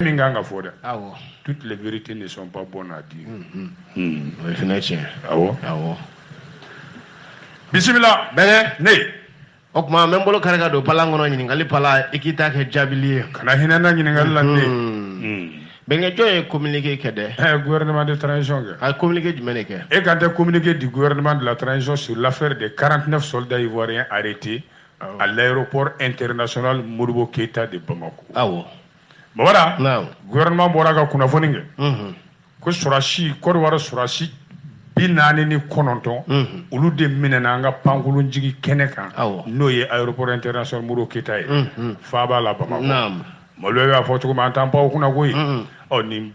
Minganga for toutes les vérités ne sont pas bonnes à dire. Bismillah. Ne. Okma membolo karega do palangono nyingali pala ikita ke jabilier. Kana hinana nyingali lande. Benga joye communiquer kede. Gouvernement de transition. Communiquer du meneke. Et quand tu communiqué du gouvernement de la transition sur l'affaire des 49 soldats ivoiriens arrêtés à l'aéroport international Modibo Keïta de Bamako. Bon voilà. Gouvernement Boraga Kunafoninge. Que Sorachi, Kodouara Sorachi, Binani ni Kononton, olu de minenanga Pangulun Jigi Keneka, Noye aéroport international Modibo Keïta, Faba la Bamako. Maloya a fɔcogo ma an t'an panw kunna koyi ni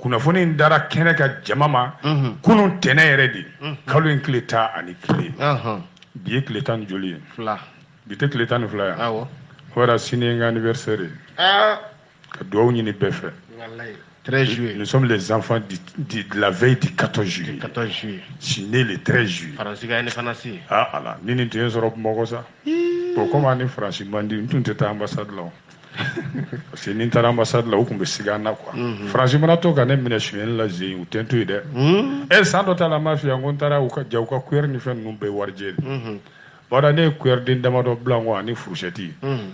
kunnafoni in dara kɛnɛ ka jama ma kunun tɛnɛ yɛrɛ de kalo in tile 11 bi ye tile 10 joli ye bi tɛ tile 12 ya voilà sini ye n ka anniversaire ye ka dugawu ɲini bɛɛ fɛ 13 juillet. Nous sommes les enfants de la veille du 14 juillet. Je suis né le 13 juillet. Ah, Allah. Ni ni tun sɔrɔ Bamakɔ sa. Bon, comme ni France mandi, n tun tɛ taa ambassade la. Parce que ni taara ambassade la, u tun bɛ sigi an na quoi. France mana to ka ne minɛ suyɛni la zen u tɛ n to yen dɛ. San dɔ ta la n b'a f'i ye n ko n taara u ka ja u ka cuillère ni fɛn ninnu bɛɛ warijɛ de. Bɔn ne ye cuillère den damadɔ bila n kɔ ani fourchette. N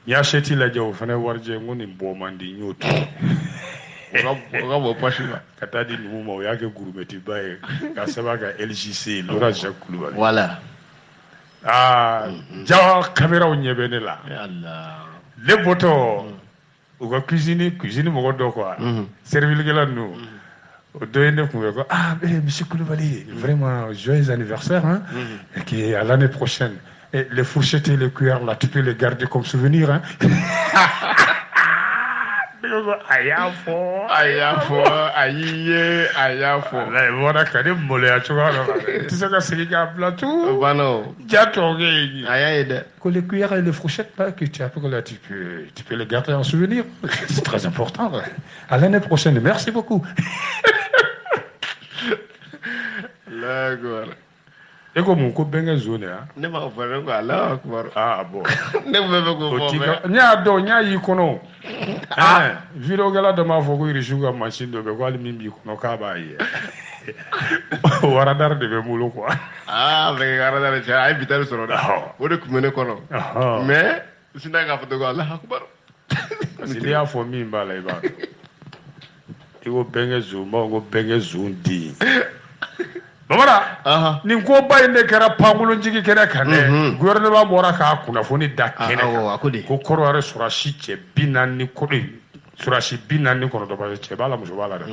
y'a assiette lajɛ o fana warijɛ n ko nin bɔ man di n y'o to. Ka taa di numu ma o y'a kɛ gurumetiba ye ka sɛbɛn ka LJC Laurent Jacques Kulibali. Voilà. Jawa caméraw ɲɛ bɛ ne la. Le bɔtɔ u ka cuisine mɔgɔ dɔ quoi. Servilikɛla ninnu. O dɔ ye ne kun bɛ ko monsieur Kulibali vraiment joyeux anniversaire hein. Et qui à l'année prochaine. Et les fourchettes et les cuillères là tu peux les garder comme souvenir hein. Ayafo. Voilà, quand même, mollet tu vois. Tu sais que c'est un plateau. Que les cuillères et les fourchettes là, que tu as là, tu peux les garder en souvenir. C'est très important. À l'année prochaine. Merci beaucoup. Et comme on coupe bien zone hein. Ne m'a offert quoi Allah akbar. Bon. Ne me fait ko nya do nya yi kono. Vidéo gala de ma fogo irishuga machine de be kwali mimbi kono ka ba yi. Waradar de be mulo quoi. Be waradar cha ay bitar soro da. O de kumene kono. Mais sinda ga foto ko Allah akbar. Sidi a fo mi mbala iba. Iwo benge zuma ngo benge zundi. Voilà. Nin ko ba in de kɛra pangolon jigi kɛnɛ kan dɛ gouvernement bɔra k'a kunnafoni da kɛnɛ kan ko Kɔrɔwari surasi cɛ 40 kɔnɔ surasi 40 kɔnɔntɔn parce que cɛ b'a la muso b'a la dɛ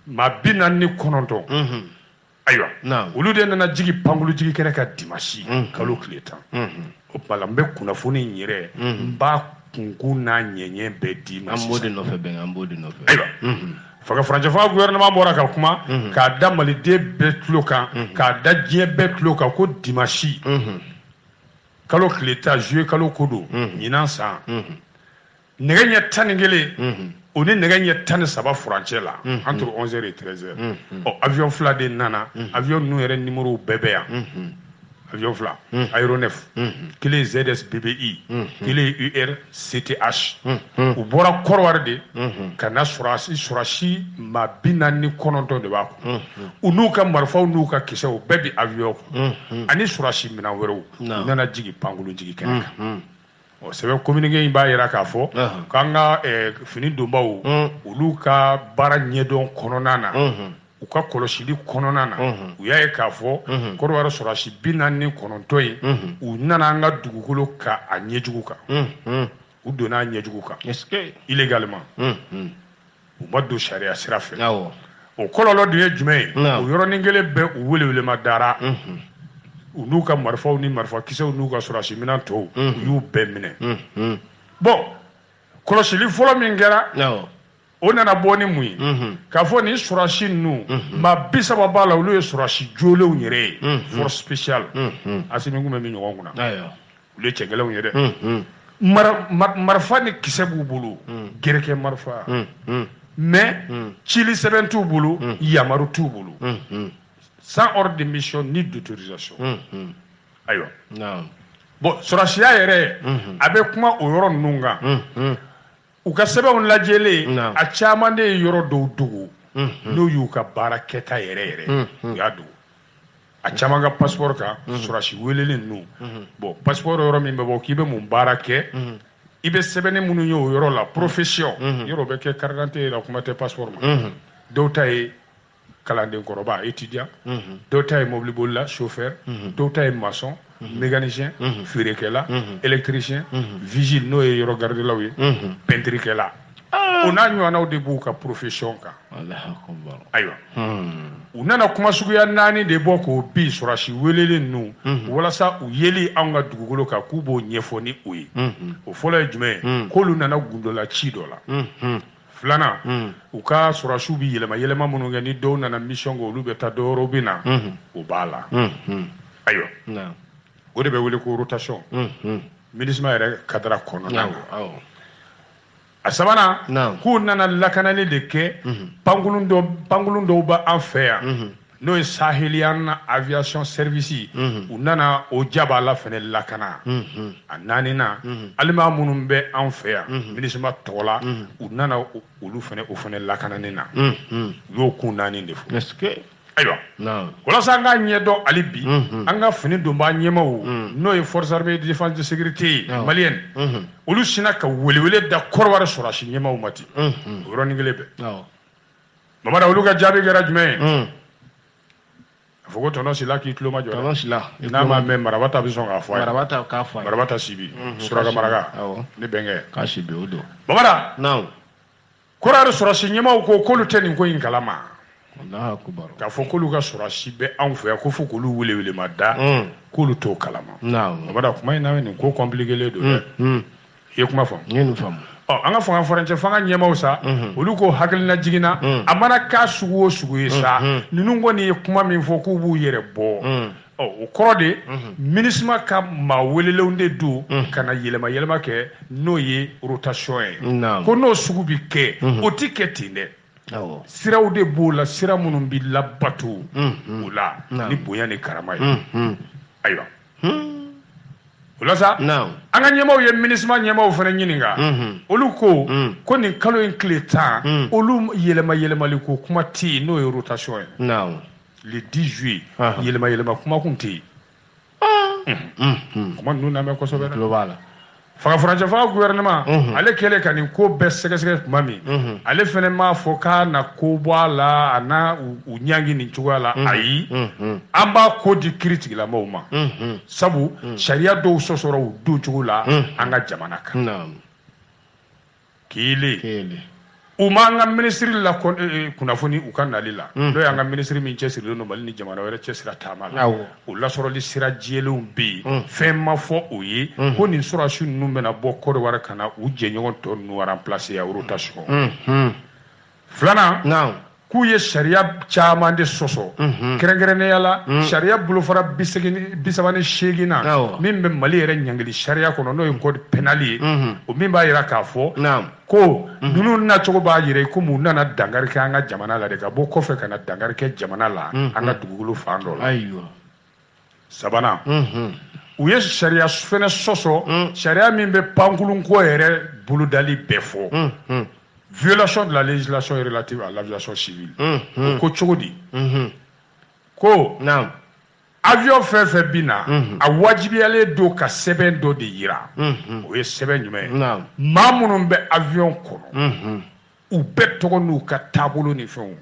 maa 49 ayiwa olu de nana jigi pangolon jigi kɛnɛ kan dimanche kalo tile 10 o tuma la n bɛ kunnafoni in yɛrɛ n b'a kunkun n'a ɲɛɲɛ bɛɛ d'i ma sisan ayiwa Faka François gouvernement bɔra ka kuma k'a da maliden bɛɛ tulo kan k'a da diɲɛ bɛɛ tulo kan ko dimanche kalo tile 10 juillet kalo ko don ɲinan san nɛgɛ ɲɛ 11 o ni nɛgɛ ɲɛ 13 furancɛ la entre 11h et 13h avion fila de nana avion ninnu yɛrɛ numéro bɛɛ bɛ yan avion fila aéronef kelen ZS BBI kelen UR CTH u bɔra Kɔrɔwari de ka na surasi maa 49 de b'a kun u n'u ka marifaw n'u ka kisɛw bɛɛ bi avion kun ani surasi minɛn wɛrɛw u nana jigi pangolon jigi kɛnɛ kan sɛbɛn communiqué in b'a yira k'a fɔ k'an ka fini donbaw olu ka baara ɲɛdɔn kɔnɔna na u ka kɔlɔsili kɔnɔna na u y'a ye k'a fɔ Kɔrɔwari surasi 49 in u nana an ka dugukolo ka a ɲɛjugu kan u donna a ɲɛjugu kan illégalement u ma don sariya sira fɛ o kɔlɔlɔ dun ye jumɛn ye o yɔrɔnin kelen bɛɛ u welewelema dara u n'u ka marifaw ni marifakisɛw n'u ka surasi minɛn tɔw u y'u bɛɛ minɛ bon kɔlɔsili fɔlɔ min kɛra o nana bɔ ni mun ye k'a fɔ nin surasi ninnu maa 30 b'a la olu ye surasi jolenw yɛrɛ ye force spéciale Asimi kun bɛ min ɲɔgɔn kunna olu ye cɛgɛlɛnw ye dɛ marifa ni kisɛ b'u bolo gɛrɛkɛ marifa mais cili sɛbɛn t'u bolo yamaru t'u bolo sans ordre de mission ni d'autorisation ayiwa bon surasiya yɛrɛ a bɛ kuma o yɔrɔ ninnu kan u ka sɛbɛnw lajɛlen a caman de ye yɔrɔ dɔw dogo n'u y'u ka baara kɛta yɛrɛ u y'a dogo a caman ka passeport kan surasi welelen ninnu bon passeport yɔrɔ min bɛ bɔ k'i bɛ mun baara kɛ i bɛ sɛbɛnni minnu ye o yɔrɔ la profession yɔrɔ bɛ kɛ carte d'identité la kuma tɛ passeport ma dɔw ta ye kalanden kɔrɔba étudiant dɔw ta ye mobili bolila chauffeur dɔw ta ye maçon mécanicien feerekɛla électricien vigile n'o ye yɔrɔ gardelaw ye peinturekɛla o n'a ɲɔgɔnnaw de b'u ka profession kan ayiwa u nana kuma suguya 4 de bɔ k'o bi surasi welelen ninnu walasa u yeli anw ka dugukolo kan k'u b'o ɲɛfɔ ni o ye o fɔlɔ ye jumɛn ye k'olu nana gundola ci dɔ la filanan u ka surasiw bi yɛlɛma yɛlɛma minnu kɛ ni dɔw nana mission kɛ olu bɛ taa dɔwɛrɛw bɛ na o b'a la ayiwa o de bɛ wele ko rotation MINUSMA yɛrɛ kadara kɔnɔna na a sabanan k'u nana lakanali de kɛ pankulun dɔw bɛ an fɛ yan n'o ye Sahelian Aviation Service u nana o jaba la fɛnɛ lakana a naaninan alima minnu bɛ an fɛ yan MINUSMA tɔgɔ la u nana olu fɛnɛ o fɛnɛ lakanani na u y'o kun 4 de fɔ ayiwa walasa an k'a ɲɛdɔn hali bi an ka fini donbaa ɲɛmaw n'o ye forces armées de défense de sécurité malienne olu sina ka welewele da Kɔrɔwari sɔrɔsi ɲɛmaw ma ten o yɔrɔnin kelen bɛɛ Mamada olu ka jaabi kɛra jumɛn ye a fɔ ko tɔnɔ Sila k'i tulo ma jɔ dɛ n'a ma mɛn Marabata bɛ sɔn k'a fɔ a ye Marabata Sibi Suraka Maraka ne bɛnkɛ k'a Sibi o don Mamada Kɔrɔwari sɔrɔsi ɲɛmaw ko k'olu tɛ nin ko in kalama k'a fɔ k'olu ka sɔrɔsi bɛ anw fɛ yan ko fo k'olu welewele ma da k'olu t'o kalama Mamada kuma in na nin ko compliqué don dɛ i ye kuma faamu an ka fanga farancɛ fanga ɲɛmaw sa olu ko hakilina jiginna a mana k'a sugu o sugu ye sa ninnu kɔni ye kuma min fɔ k'u b'u yɛrɛ bɔ o kɔrɔ de MINUSMA ka maa welelenw de don ka na yɛlɛma yɛlɛma kɛ n'o ye rotation ye ko n'o sugu bi kɛ o ti kɛ ten dɛ siraw de b'o la sira minnu bi labato o la ni bonya ni karama ye ayiwa o la sa an ka ɲɛmaw ye MINUSMA ɲɛmaw fana ɲininka olu ko nin kalo in tile 10 olu yɛlɛma yɛlɛmali ko kuma tɛ yen n'o ye rotation ye le 10 juillet yɛlɛma yɛlɛma kuma kun tɛ yen kuma ninnu lamɛn kosɛbɛ dɛ fanga farancɛ fanga gouvernement ale kɛlen ka nin ko bɛɛ sɛgɛsɛgɛ tuma min ale fana m'a fɔ k'a na ko bɔ a la a na u ɲangi nin cogoya la ayi an b'a ko di kiiri tigilamɔgɔw ma sabu sariya dɔw sɔsɔrɔ u don cogo la an ka jamana kan kelen u ma an ka ministre la kunnafoni u ka nali la n'o y'an ka ministre min cɛsirilen don Mali ni jamana wɛrɛ cɛsira taama la o lasɔrɔli sira jɛlenw bɛ yen fɛn ma fɔ o ye ko nin sɔrɔsi ninnu bɛna bɔ Kɔrɔwari ka na u jɛɲɔgɔn tɔ ninnu remplacer a rotation filanan k'u ye sariya caman de sɔsɔ kɛrɛnkɛrɛnnenya la sariya bolofara 38 na min bɛ Mali yɛrɛ ɲangili sariya kɔnɔ n'o ye code pénal ye o min b'a jira k'a fɔ ko ninnu nacogo b'a jira komi u nana dankari kɛ an ka jamana la de ka bɔ kɔfɛ ka na dankari kɛ jamana la an ka dugukolo fan dɔ la sabanan u ye sariya fɛnɛ sɔsɔ sariya min bɛ pankulunko yɛrɛ bolodali bɛɛ fɔ violation de la législation relative à l'aviation civile ko cogo di ko avion fɛn fɛn bi na a wajibiyalen don ka sɛbɛn dɔ de yira o ye sɛbɛn jumɛn ye maa minnu bɛ avion kɔnɔ u bɛɛ tɔgɔ n'u ka taabolo ni fɛnw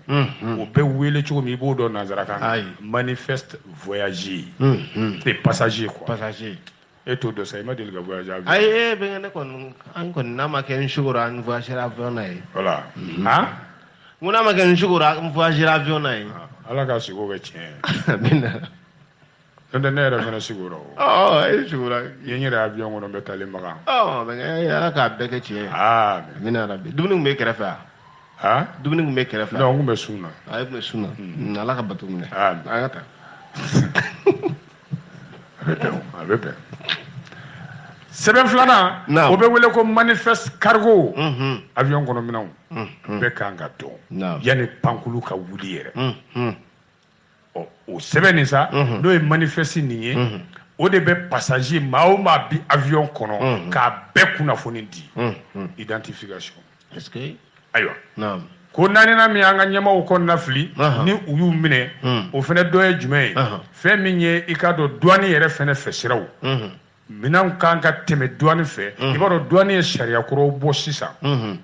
o bɛ wele cogo min i b'o dɔn nanzarakan manifeste voyager les passagers quoi e t'o dɔn sa i ma deli ka voyager avion ayi bɛnkɛ ne kɔni an kɔni n'a ma kɛ n sugora an voyager avion na ye voilà n ko n'a ma kɛ n sugora an voyager avion na ye ala ka sigo kɛ tiɲɛ n'o tɛ ne yɛrɛ fana sigora e sigora i ye n yɛrɛ avion kɔnɔ n bɛ taalen Makan bɛnkɛ ala k'a bɛɛ kɛ tiɲɛ amina rabi dumuni tun bɛ kɛrɛfɛ wa dumuni tun bɛ kɛrɛfɛ non n tun bɛ sun na e tun bɛ sun na ala ka bato minɛ an ka taa a bɛ bɛn sɛbɛn filanan o bɛ wele ko manifeste cargo avion kɔnɔ minɛnw bɛɛ kan ka dɔn yanni pankulu ka wuli yɛrɛ o sɛbɛn nin sa n'o ye manifeste nin ye o de bɛ passager maa o maa bi avion kɔnɔ k'a bɛɛ kunnafoni di identification est-ce que ayiwa naam ko naaninan min an ka ɲɛmaaw kɔnɔna fili ni u y'u minɛ o fana dɔ ye jumɛn ye fɛn min ye i k'a dɔn douane yɛrɛ fana fɛ siraw minɛnw kan ka tɛmɛ douane fɛ i b'a dɔn douane ye sariya kuraw bɔ sisan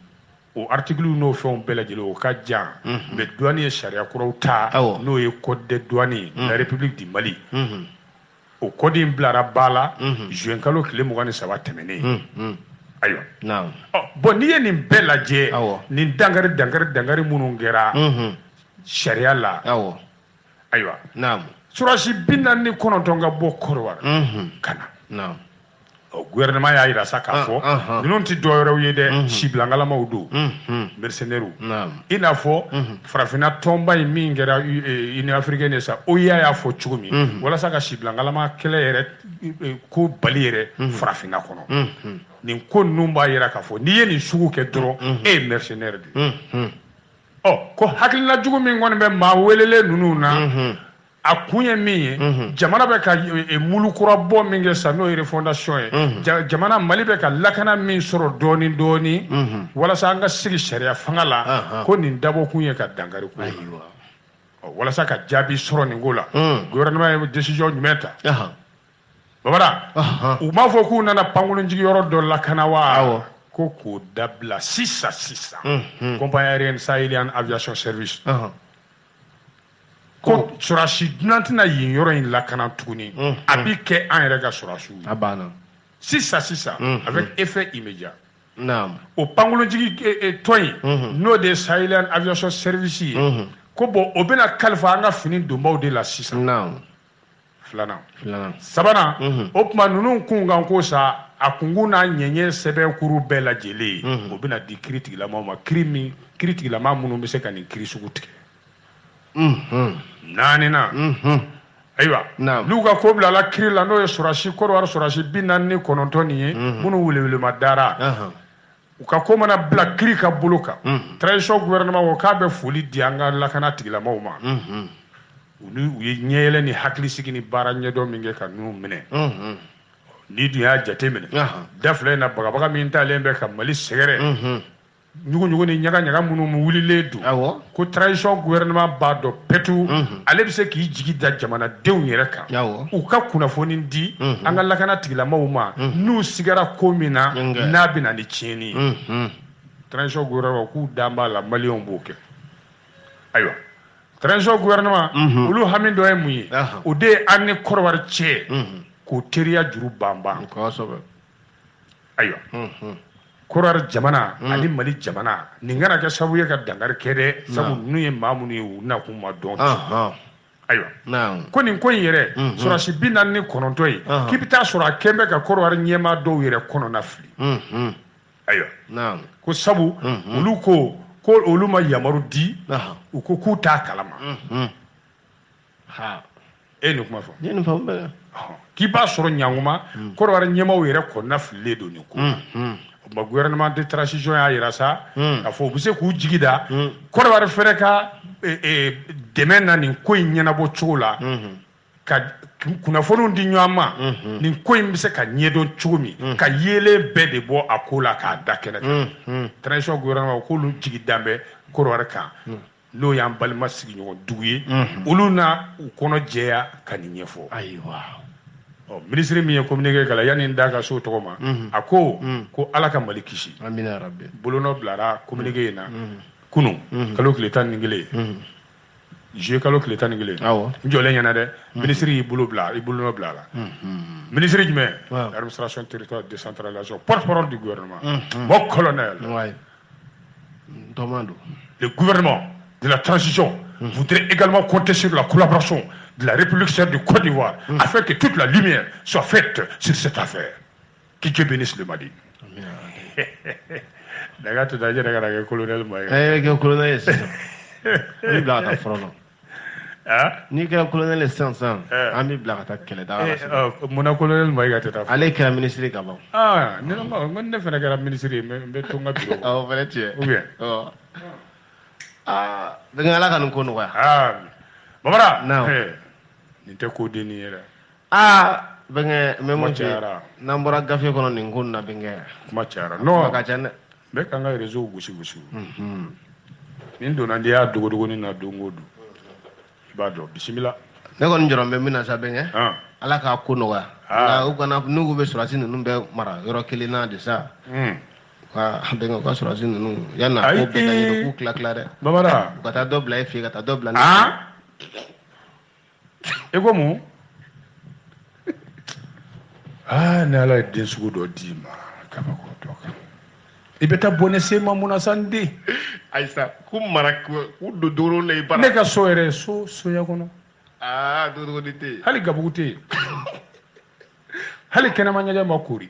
o article n'o fɛnw bɛɛ lajɛlen o ka jan mais douane ye sariya kuraw ta n'o ye code des douanes la République du Mali o code in bilara ba la juin kalo tile 23 tɛmɛnen ayiwa bon n'i ye nin bɛɛ lajɛ nin dangari minnu kɛra sariya la ayiwa surasi 49 ka bɔ Kɔrɔwari ka na gouvernement y'a yira sa k'a fɔ ninnu tɛ dɔwɛrɛw ye dɛ sibilangalamaw don mercenaires i n'a fɔ farafinna tɔnba in min kɛra Union africaine sa OUA y'a fɔ cogo min walasa ka sibilangalama kɛlɛ yɛrɛ ko bali yɛrɛ farafinna kɔnɔ nin ko ninnu b'a yira k'a fɔ n'i ye nin sugu kɛ dɔrɔn e ye mercenaire de ko hakilina jugu min kɔni bɛ maa welelen ninnu na a kun ye min ye jamana bɛ ka mulu kura bɔ min kɛ sa n'o ye refondation ye jamana Mali bɛ ka lakana min sɔrɔ dɔɔni dɔɔni walasa an ka sigi sariya fanga la ko nin dabɔ kun ye ka dankari ko walasa ka jaabi sɔrɔ nin ko la gouvernement ye décision jumɛn ta babara u m'a fɔ k'u nana pankolonjigi yɔrɔ dɔ lakana wa ko k'o dabila sisan compagnie aérienne sahélienne aviation service ko surasi dunan tɛna yen yɔrɔ in lakana tuguni a bi kɛ an yɛrɛ ka surasiw a banna sisan avec effet immédiat o pankolonjigi tɔn in n'o de ye sahélienne aviation service ye ko bon o bɛna kalifa an ka fini donbaw de la sisan filanan sabanan o tuma ninnu kun kan ko sa a kunkun n'a ɲɛɲɛ sɛbɛnkuru bɛɛ lajɛlen o bɛna di kiiri tigilamaw ma kiiri tigilama minnu bɛ se ka nin kiiri sugu tigɛ naaninan ayiwa n'u ka ko bilala kiiri la n'o ye surasi Kɔrɔwari surasi 49 nin ye minnu welewelema dara u ka ko mana bila kiiri ka bolo kan transition gouvernement ko k'a bɛ foli di an ka lakana tigilamaw ma u ye ɲɛyɛlɛ ni hakilisigi ni baara ɲɛdɔn min kɛ ka ninnu minɛ n'i dun y'a jate minɛ da fila in na bagabaga min talen bɛ ka Mali sɛgɛrɛ ɲugu ni ɲaga minnu wulilen don ko transition gouvernement b'a dɔn petu ale bɛ se k'i jigi da jamanadenw yɛrɛ kan u ka kunnafoni di an ka lakana tigilamaw ma n'u sigara ko min na n'a bɛ na ni tiɲɛni ye transition gouvernement k'u dan b'a la maliyɛnw b'o kɛ ayiwa transition gouvernement olu hami dɔ ye mun ye o de ye an ni Kɔrɔwari cɛ k'o teriya juru banban ayiwa Kɔrɔwari jamana ani Mali jamana nin kana kɛ sababu ye ka dankari kɛ dɛ sabu ninnu ye maa minnu ye u nakun ma dɔn ayiwa ko nin ko in yɛrɛ surasi 49 ye k'i bɛ taa sɔrɔ a kɛn bɛ ka Kɔrɔwari ɲɛmaa dɔw yɛrɛ kɔnɔna fili ayiwa ko sabu olu ko olu ma yamaru di u ko k'u t'a kalama e nin kuma fɔ k'i b'a sɔrɔ ɲankuma Kɔrɔwari ɲɛmaaw yɛrɛ kɔnɔna fililen don nin ko gouvernement de transition y'a yira sa k'a fɔ u bɛ se k'u jigi da Kɔrɔwari fɛnɛ ka dɛmɛ na nin ko in ɲɛnabɔ cogo la ka kunnafoniw di ɲɔgɔn ma nin ko in bɛ se ka ɲɛdɔn cogo min ka yeelen bɛɛ de bɔ a ko la k'a da kɛnɛ kan transition gouvernement k'olu jigi dan bɛ Kɔrɔwari kan n'o y'an balima sigiɲɔgɔn dugu ye olu na u kɔnɔ jɛya ka nin ɲɛfɔ ministre min ye communiqué kala yanni n da ka so tɔgɔ ma a ko Ala ka Mali kisi bolonɔ bilara communiqué in na kunun kalo tile 11 juillet kalo tile 11 n jɔlen ɲɛna dɛ ministre y'i bolonɔ bila a la ministre jumɛn administration territoire décentralisation porte-parole du gouvernement mon colonel le gouvernement de la transition voudrait également compter sur la collaboration de la République serbe de Côte d'Ivoire afin que toute la lumière soit faite sur cette affaire. Que Dieu bénisse le Mali. Daga tu daje daga daga colonel Maïga. Que colonel est ni blaga frono. Ni que colonel est sans ami blaga kele da. Mon colonel Maïga tata. Allez que la ministre gabon. Non non, ne fera que la ministre mais tonga bureau. Voilà tu. Ou bien. Dengan ala kan ko Babara nin tɛ ko denni yɛrɛ benge memo chara nambora gafe kono ningun na benge kuma chara no ka chane be kanga rezo gushi nindo na dia dogo ni na dongodu ibado bismillah ne kon njoro be mina sa benge ala ka kuno wa na ugana nugu be surasi nunu be mara yoro kilina de sa ka bengo ka surasi nunu yana ko be tani ku kla de babara kata dobla e fi kata dobla ego mu na la den sugu do dima kama ko toka ibeta bonese mamuna sande aisa ku mara ku do doro le bara ne ka so ere so ya kono do dite hali gabugute hali kena manyaga makuri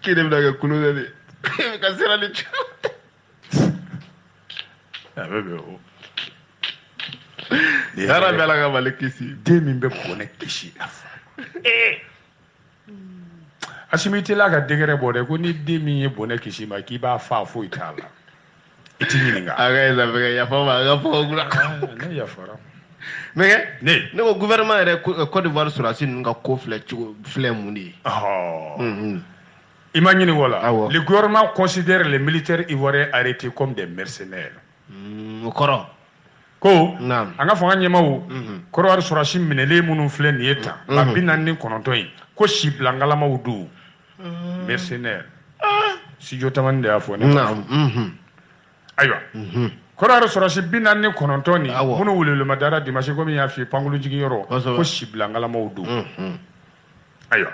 kide mdaga kulu dali kasira ni bebe o yara bela ga malekisi demi be bone kishi afa asimiti la ga degere bode ko ni demi ye bone kishi ma ki ba fa fo itala itininga aga eza bega ya fa ma ga fo gura ne ya fara mege ne ko gouvernement re Côte d'Ivoire sur asin nga ko flé mundi Imaginez voilà, le gouvernement considère les militaires ivoiriens arrêtés comme des mercenaires. Ko anga fanga nyema wo koro ar surashim minele munun fle ni eta la binani konontoyi ko shiblangala mawdu mercenaire si jotamande afo ne aywa koro ar surashim binani konontoni munu wulele madara dimashi ko mi yafi pangulu jigi yoro ko shiblangala mawdu aywa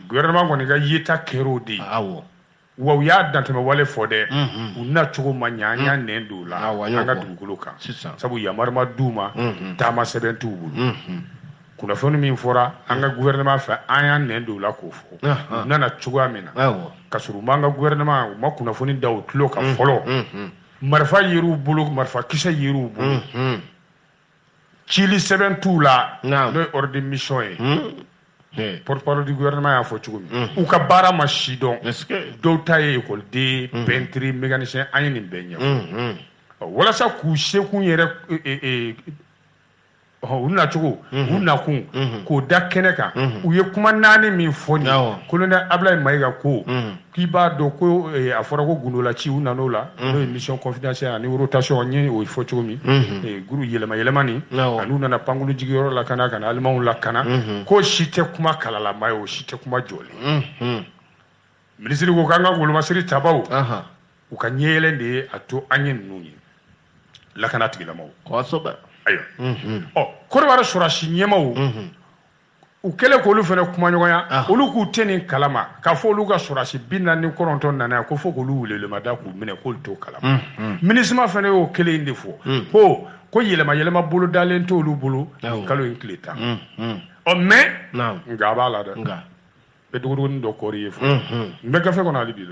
gouvernement ko ni ga yeta kerodi wa ya dantama wale fode una chugo manyanya nendo la anga duguluka sabu ya marma duma tama sebentu bulu kuna fonu min fora anga gouvernement fa anya nendo la ko fo nana chugo amina kasuru manga gouvernement ma kuna foni daw tulo ka folo marfa yiru bulu marfa kisa yiru bulu chili sebentu la no ordre mission porte-parole du gouvernement a fo chugumi ou ka bara machidon do taye école de peintre mécanicien ayini benya wala sa ku sheku yere una chugo una kun ko da keneka u ye kuma nani min foni colonel Ablaye Mayiga ko ki ba do ko afora ko gunola ci una no la no mission confidentielle ni rotation ni o fo chugumi guru yelema ni anu na pangulu jigiro la kana almaun la kana ko shite kuma kalala mayo shite kuma joli ministre ko kanga gulu masiri tabaw ukanyele ndi ato anyen nuni la kana tigila maw ko soba ayo koro wara surashi nyemaw ukele ko lu fene kuma nyoya olu ku teni kalama ka fo lu ga surashi binani koronton nana ko fo ko lu wulele mada ku mine ko to kalama ministre fene o kele inde fo ko yelema bulu dalen to lu bulu kalo inkleta mais nga bala da nga be dugu ndo kori fo me ka fe ko na libi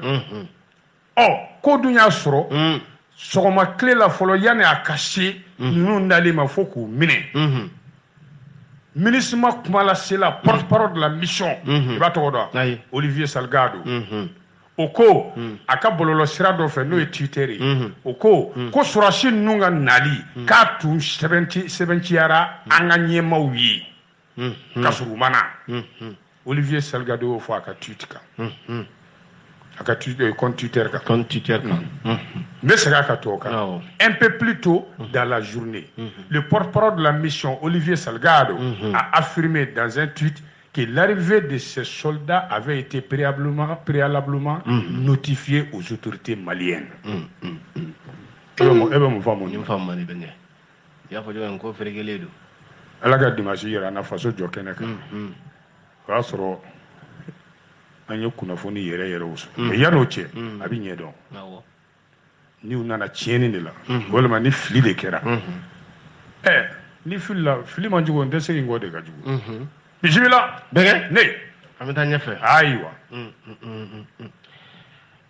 ko dunya soro sogoma clé la folo yani akashi nous ndali ma foku mine ministre kuma la c'est la porte-parole de la mission ba to do Olivier Salgado oko aka bololo sira do fe no etiteri oko ko surashi nunga nali ka tu 70 yara anga nyema wi kasuru mana Olivier Salgado fo aka tuitika aka tuiter ka mais c'est aka toka un peu plus tôt dans la journée le porte-parole de la mission Olivier Salgado a affirmé dans un tweet que l'arrivée de ces soldats avait été préalablement notifiée aux autorités maliennes. Anya kuna foni yere uso ya no che abi nyedo ni unana chieni ni la wala ma ni fili de kera ni fili manjugo ndese ngode ka jugo bismillah bege ne amita nyefe aywa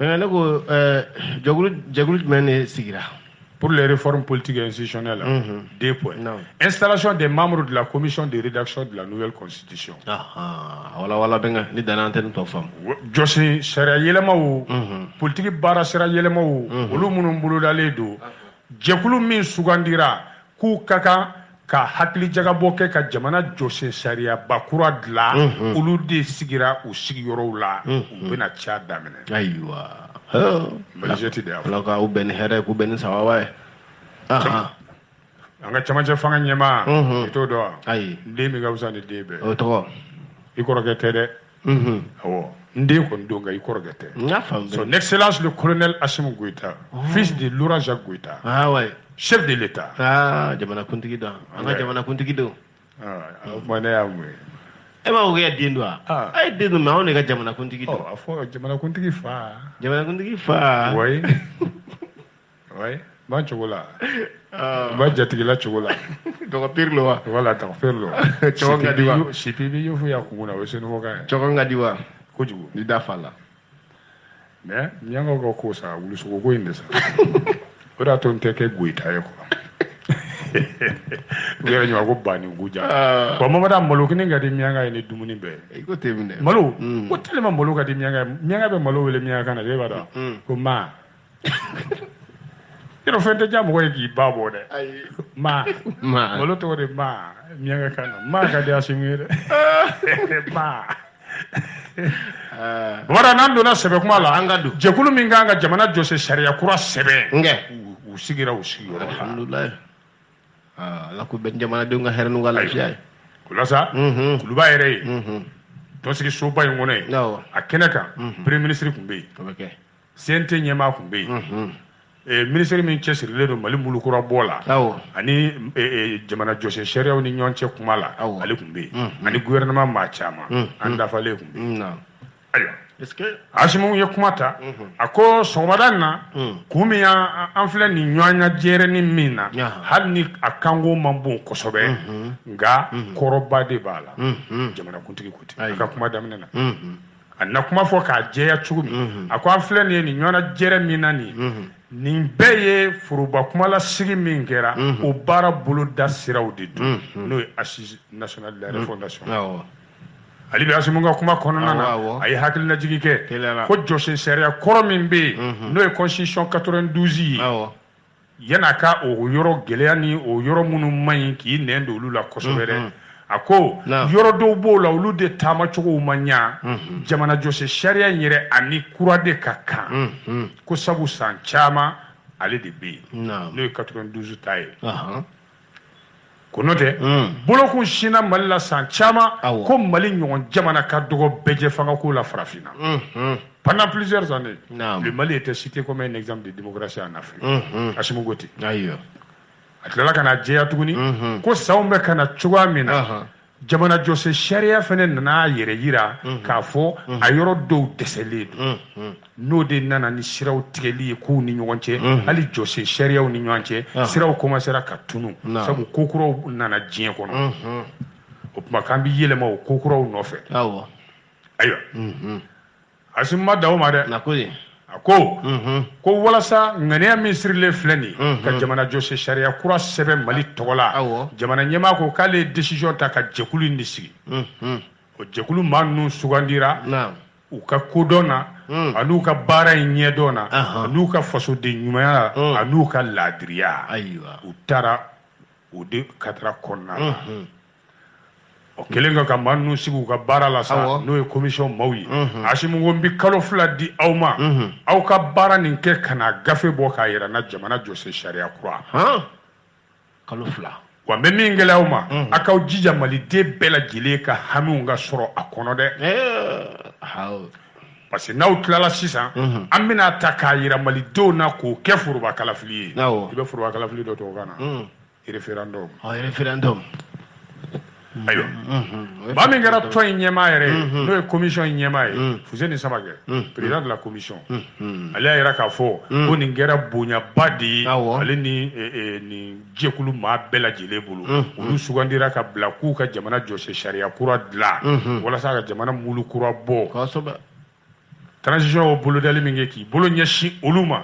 bege ne ko jagulu men sigira pour les réformes politiques et institutionnelles. Deux points. Installation des membres de la commission de rédaction de la nouvelle constitution. Voilà, benga ni dana antenne to fam. Josi sera yelema ou politique bara sera yelema ou olu munum bulu dale do. Jekulu min sugandira k'u ka kan ka hakili jagabɔ kɛ ka jamana jɔsen sariya bakura dilan olu de sigira u sigiyɔrɔw la u bɛna ca daminɛ ayiwa majorité de y'a fɔ ala ka u bɛn ni hɛrɛ k'u bɛn ni sababa ye an ka camancɛ fanga ɲɛmaa i t'o dɔn wa ayi n den min ka fisa ni den bɛɛ o tɔgɔ i kɔrɔkɛ tɛ dɛ awɔ n den kɔni don nka i kɔrɔkɛ tɛ n y'a faamu son excellence le colonel Assimi Goïta fils de Laurent Jacques Goïta chef de l'état jamanakuntigi don an ka jamanakuntigi don o tuma ne y'a mun ye e ma ko k'e den don wa a ye den don mɛ anw de ka jamanakuntigi don a fɔ jamanakuntigi fa oui b'an cogo la b'a jatigila cogo la dɔgɔpiri lo wa voilà dɔgɔpiri lo cɔgɔ ka di wa sipi bi y'o fɔ y'a kunkun na o ye senufɔkan ye cɔgɔ ka di wa kojugu ni da fa la mais miyankaw ka ko sa wulusogo ko in de sa o de y'a to n tɛ kɛ Goyita ye quoi u yɛrɛ ɲuman ko bani guja bon mamada malo kini ka di miyanka ye ni dumuni bɛɛ i ko ten minɛ malo ko tellement malo ka di miyanka ye miyanka bɛ malo wele miyanka kan na e b'a dɔn ko ma yɔrɔ fɛn tɛ diya mɔgɔ ye k'i ba bɔ dɛ ma malo tɔgɔ de ma miyanka kan na ma ka di Assimi ye dɛ ma Bamada n'an donna sɛbɛ kuma la an ka don jɛkulu min kan ka jamana jɔse sariya kura sɛbɛn u sigira u sigiyɔrɔ la alhamdulilayi ala ko bɛn jamanadenw ka hɛrɛ n'u ka lafiya ye o la sa kuluba yɛrɛ ye tɔnsigi soba in kɔnɔ ye a kɛnɛ kan premier ministre tun bɛ yen CNT ɲɛmaa tun bɛ yen ministre min cɛsirilen don Mali mulukura bɔ la ani jamana jɔse sariyaw ni ɲɔgɔn cɛ kuma la ale tun bɛ yen ani gouvernement maa caman an dafalen tun bɛ yen ayiwa Assimi ye kuma ta a ko sɔgɔmada in na kun min an filɛ nin ɲɔgɔnya jɛrɛni min na hali ni a kanko man bon kosɛbɛ nka kɔrɔba de b'a la jamanakuntigi ko ten a ka kuma daminɛ na a na kuma fɔ k'a jɛya cogo min a ko an filɛ nin ye nin ɲɔgɔnya jɛrɛ min na nin bɛɛ ye foroba kumalasigi min kɛra o baara boloda siraw de don n'o ye Assise nationale de la refondation ale bɛ Assimi ka kuma kɔnɔna na a ye hakilinajigi kɛ ko jɔsen sariya kɔrɔ min bɛ yen n'o ye constitution 92 ye yan'a ka o yɔrɔ gɛlɛya ni o yɔrɔ minnu man ɲi k'i nɛn don olu la kosɛbɛ dɛ a ko yɔrɔ dɔw b'o la olu de taamacogow ma ɲa jamana jɔsen sariya in yɛrɛ ani kura de ka kan ko sabu san caman ale de bɛ yen n'o ye 92 ta ye ko n'o tɛ bolokun sinna Mali la san caman ko Mali ɲɔgɔn jamana ka dɔgɔ bɛɛ fangako la farafinna pendant plusieurs années le Mali était cité comme un exemple de démocratie en Afrique Assimi ko ten a tilala ka na jɛya tuguni ko sanw bɛ ka na cogoya min na jamana jɔse sariya fana nana yɛrɛ yira k'a fɔ a yɔrɔ dɔw dɛsɛlen don n'o de nana ni siraw tigɛli ye k'u ni ɲɔgɔn cɛ hali jɔse sariyaw ni ɲɔgɔn cɛ siraw commencera ka tunu sabu kokuraw nana diɲɛ kɔnɔ o tuma k'an bɛ yɛlɛma o kokuraw nɔfɛ ayiwa Assimi ma dan o ma dɛ a ko walasa ŋaniya min sirilen filɛ nin ka jamana jɔse sariya kura sɛbɛn Mali tɔgɔ la jamana ɲɛmaa ko k'ale ye décision ta ka jɛkulu in de sigi o jɛkulu maa ninnu sugandira u ka kodɔn na an'u ka baara in ɲɛdɔn na an'u ka fasoden ɲumanya la an'u ka laadiriya u taara o de katara kɔnɔna la o kelen ka maa ninnu sigi u ka baara la sa n'o ye commission maaw ye Assimi ko n bɛ kalo 2 di aw ma aw ka baara nin kɛ ka na gafe bɔ k'a yira n na jamana jɔse sariya kura kalo 2 wa n bɛ min gɛlɛya aw ma a k'aw jija maliden bɛɛ lajɛlen ka hamiw ka sɔrɔ a kɔnɔ dɛ parce que n'aw tilala sisan an bɛna ta k'a yira malidenw na k'o kɛ foroba kalafili ye i bɛ foroba kalafili dɔ tubabukan na référendum ayiwa maa min kɛra tɔn in ɲɛmaa yɛrɛ ye n'o ye commission in ɲɛmaa ye Fuseni Samake président de la commission ale y'a yira k'a fɔ ko nin kɛra bonyaba de ye ale ni nin jɛkulu maa bɛɛ lajɛlen bolo olu sugandira ka bila k'u ka jamana jɔse sariya kura dilan walasa ka jamana mulu kura bɔ transition o bolodali min kɛ k'i bolo ɲɛsin olu ma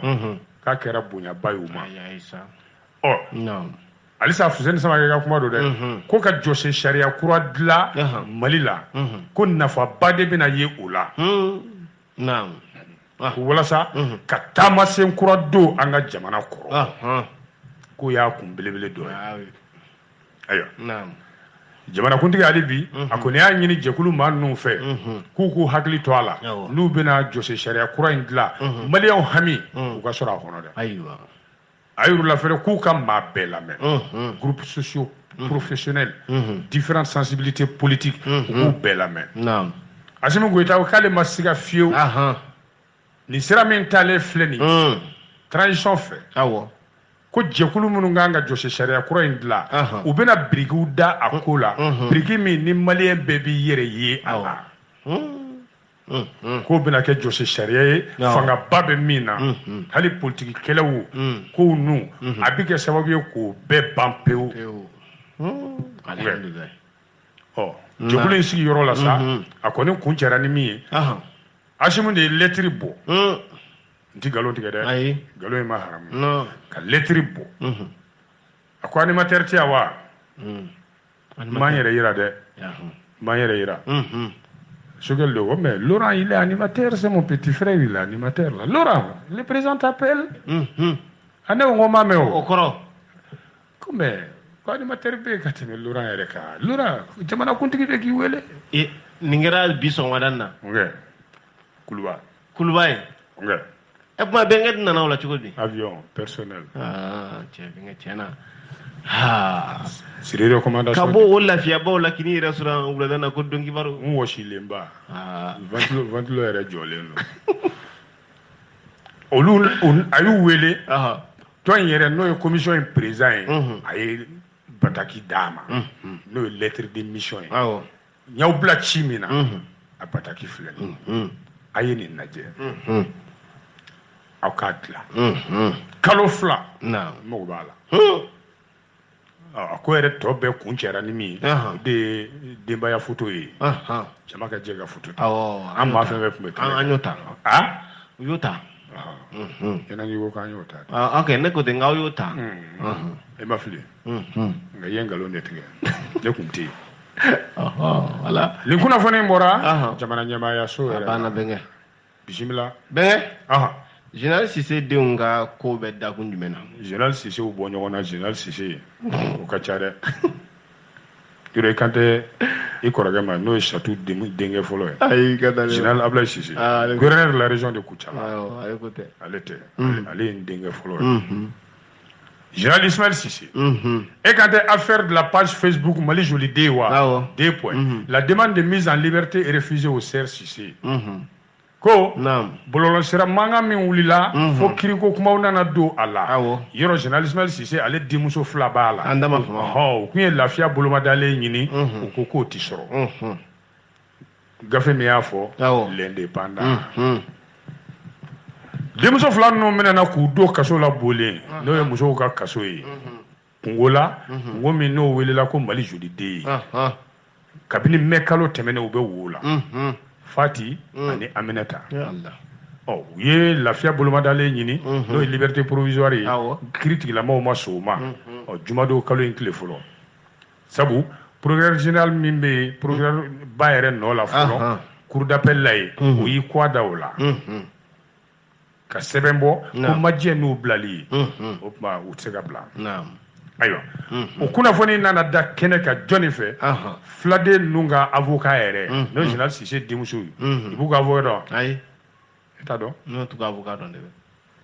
k'a kɛra bonyaba ye u ma alisa Fuseni Samake ka kuma don dɛ ko ka jɔse sariya kura dilan Mali la ko nafaba de bɛna ye o la ko walasa ka taamasen kura don an ka jamana kɔrɔ ko y'a kun belebele dɔ ye ayiwa jamanakuntigi hali bi a kɔni y'a ɲini jɛkulu maa ninnu fɛ k'u k'u hakili to a la n'u bɛna jɔsi sariya kura in dilan maliyɛnw hami u ka sɔrɔ a kɔnɔ dɛ a yir'u la fɛnɛ k'u ka maa bɛɛ lamɛn groupes sociaux professionnels différentes sensibilités politiques u k'u bɛɛ lamɛn Assimi Goïta ko k'ale ma siga fiyewu nin sira min taalen filɛ nin transition fɛ ko jɛkulu minnu kan ka jɔsi sariya kura in dilan u bɛna birikiw da a ko la biriki min ni maliyɛn bɛɛ b'i yɛrɛ ye a la k'o bɛna kɛ jɔsi sariya ye fangaba bɛ min na hali politiki kɛlɛw k'o nu a bɛ kɛ sababu ye k'o bɛɛ ban pewu jɛkulu in sigi yɔrɔ la sa a kɔni kun cɛra ni min ye Assimi de ye lɛtiri bɔ n ti nkalon tigɛ dɛ nkalon in ma haramu ka lɛtiri bɔ a ko animateur tɛ yan wa n m'an yɛrɛ yira dɛ n m'an yɛrɛ yira Sogɛli de ko mais Laurent il est animateur c'est mon petit frère il est animateur là Laurent le président t'appelle a ne ko n ko n m'a mɛn o kɔrɔ ko mais ko animateur bɛ yen ka tɛmɛ Laurent yɛrɛ kan Laurent jamanakuntigi de k'i wele nin kɛra bi sɔgɔmada na Kuluba ye e kuma bɛnkɛ nana o la cogo di avion personnel cɛ bɛnkɛ tiɲɛna Siri recommandation ka bɔ o lafiyabaw la k'i yɛrɛ sɔrɔ wulada na ko dɔn kibaru n wɔsilenba ventilo yɛrɛ jɔlen don olu a y'u wele tɔn in yɛrɛ n'o ye commission in président ye a ye bataki d'a ma n'o ye lettre de mission ye n y'aw bila ci min na a bataki filɛ nin a ye nin lajɛ aw k'a dilan kalo 2 mago b'a la a ko yɛrɛ tɔ bɛɛ kun cɛra ni min ye o de ye denbaya photo ye jama ka jɛ ka photo ta an maa fɛn bɛɛ tun bɛ kɛnɛ an y'o ta u y'o ta ɲɛnajɛ ko k'an y'o ta ok ne ko ten n k'aw y'o ta e ma fili nka i ye nkalon de tigɛ ne kun tɛ yen wala nin kunnafoni in bɔra jamana ɲɛmaayaso yɛrɛ banna bɛnkɛ bisimila bɛnkɛ Général Cissé denw ka ko bɛ dakun jumɛn na Général Cissé u bɔ ɲɔgɔn na Général Cissé o ka ca dɛ yɔrɔ i kan tɛ i kɔrɔkɛ ma n'o ye Chatou denkɛ fɔlɔ ye ayi ka da Général Ablaye Cissé gouverneur de la région de Koutiala ale tɛ ale ye n denkɛ fɔlɔ ye Général Ismaël Cissé et quand est affaire de la page Facebook Mali Joli Dewa 2 points la demande de mise en liberté est refusée au CR Cissé ko bololɔ sira mankan min wulila fo kiriko kumaw nana don a la yɔrɔ Général Ismaël Cissé ale denmuso 2 b'a la u kun ye lafiya bolomadalen ɲini u ko k'o tɛ sɔrɔ gafe min y'a fɔ l'indépendant denmuso 2 ninnu minɛna k'u don kaso la bolen n'o ye musow ka kaso ye kungo la kungo min n'o welela ko Mali Joli Den ye kabini mai kalo tɛmɛnen u bɛ wo la Fati ani Aminata u ye lafiya bolomadalen ɲini n'o ye liberté provisoire ye kiiri tigilamaw ma sɔn o ma jumadon kalo in tile fɔlɔ sabu procureur général min bɛ yen procureur ba yɛrɛ nɔ la fɔlɔ cour d'appel la ye o y'i kɔ da o la ka sɛbɛn bɔ ko majɛ n'u bilali ye o tuma u tɛ se ka bila ayiwa o kunnafoni nana da kɛnɛ ka jɔnni fɛ filaden ninnu ka avocat yɛrɛ n'o ye Général Cissé denmuso ye i b'u ka avocat dɔn ayi i t'a dɔn ne t'u ka avocat dɔn dɛ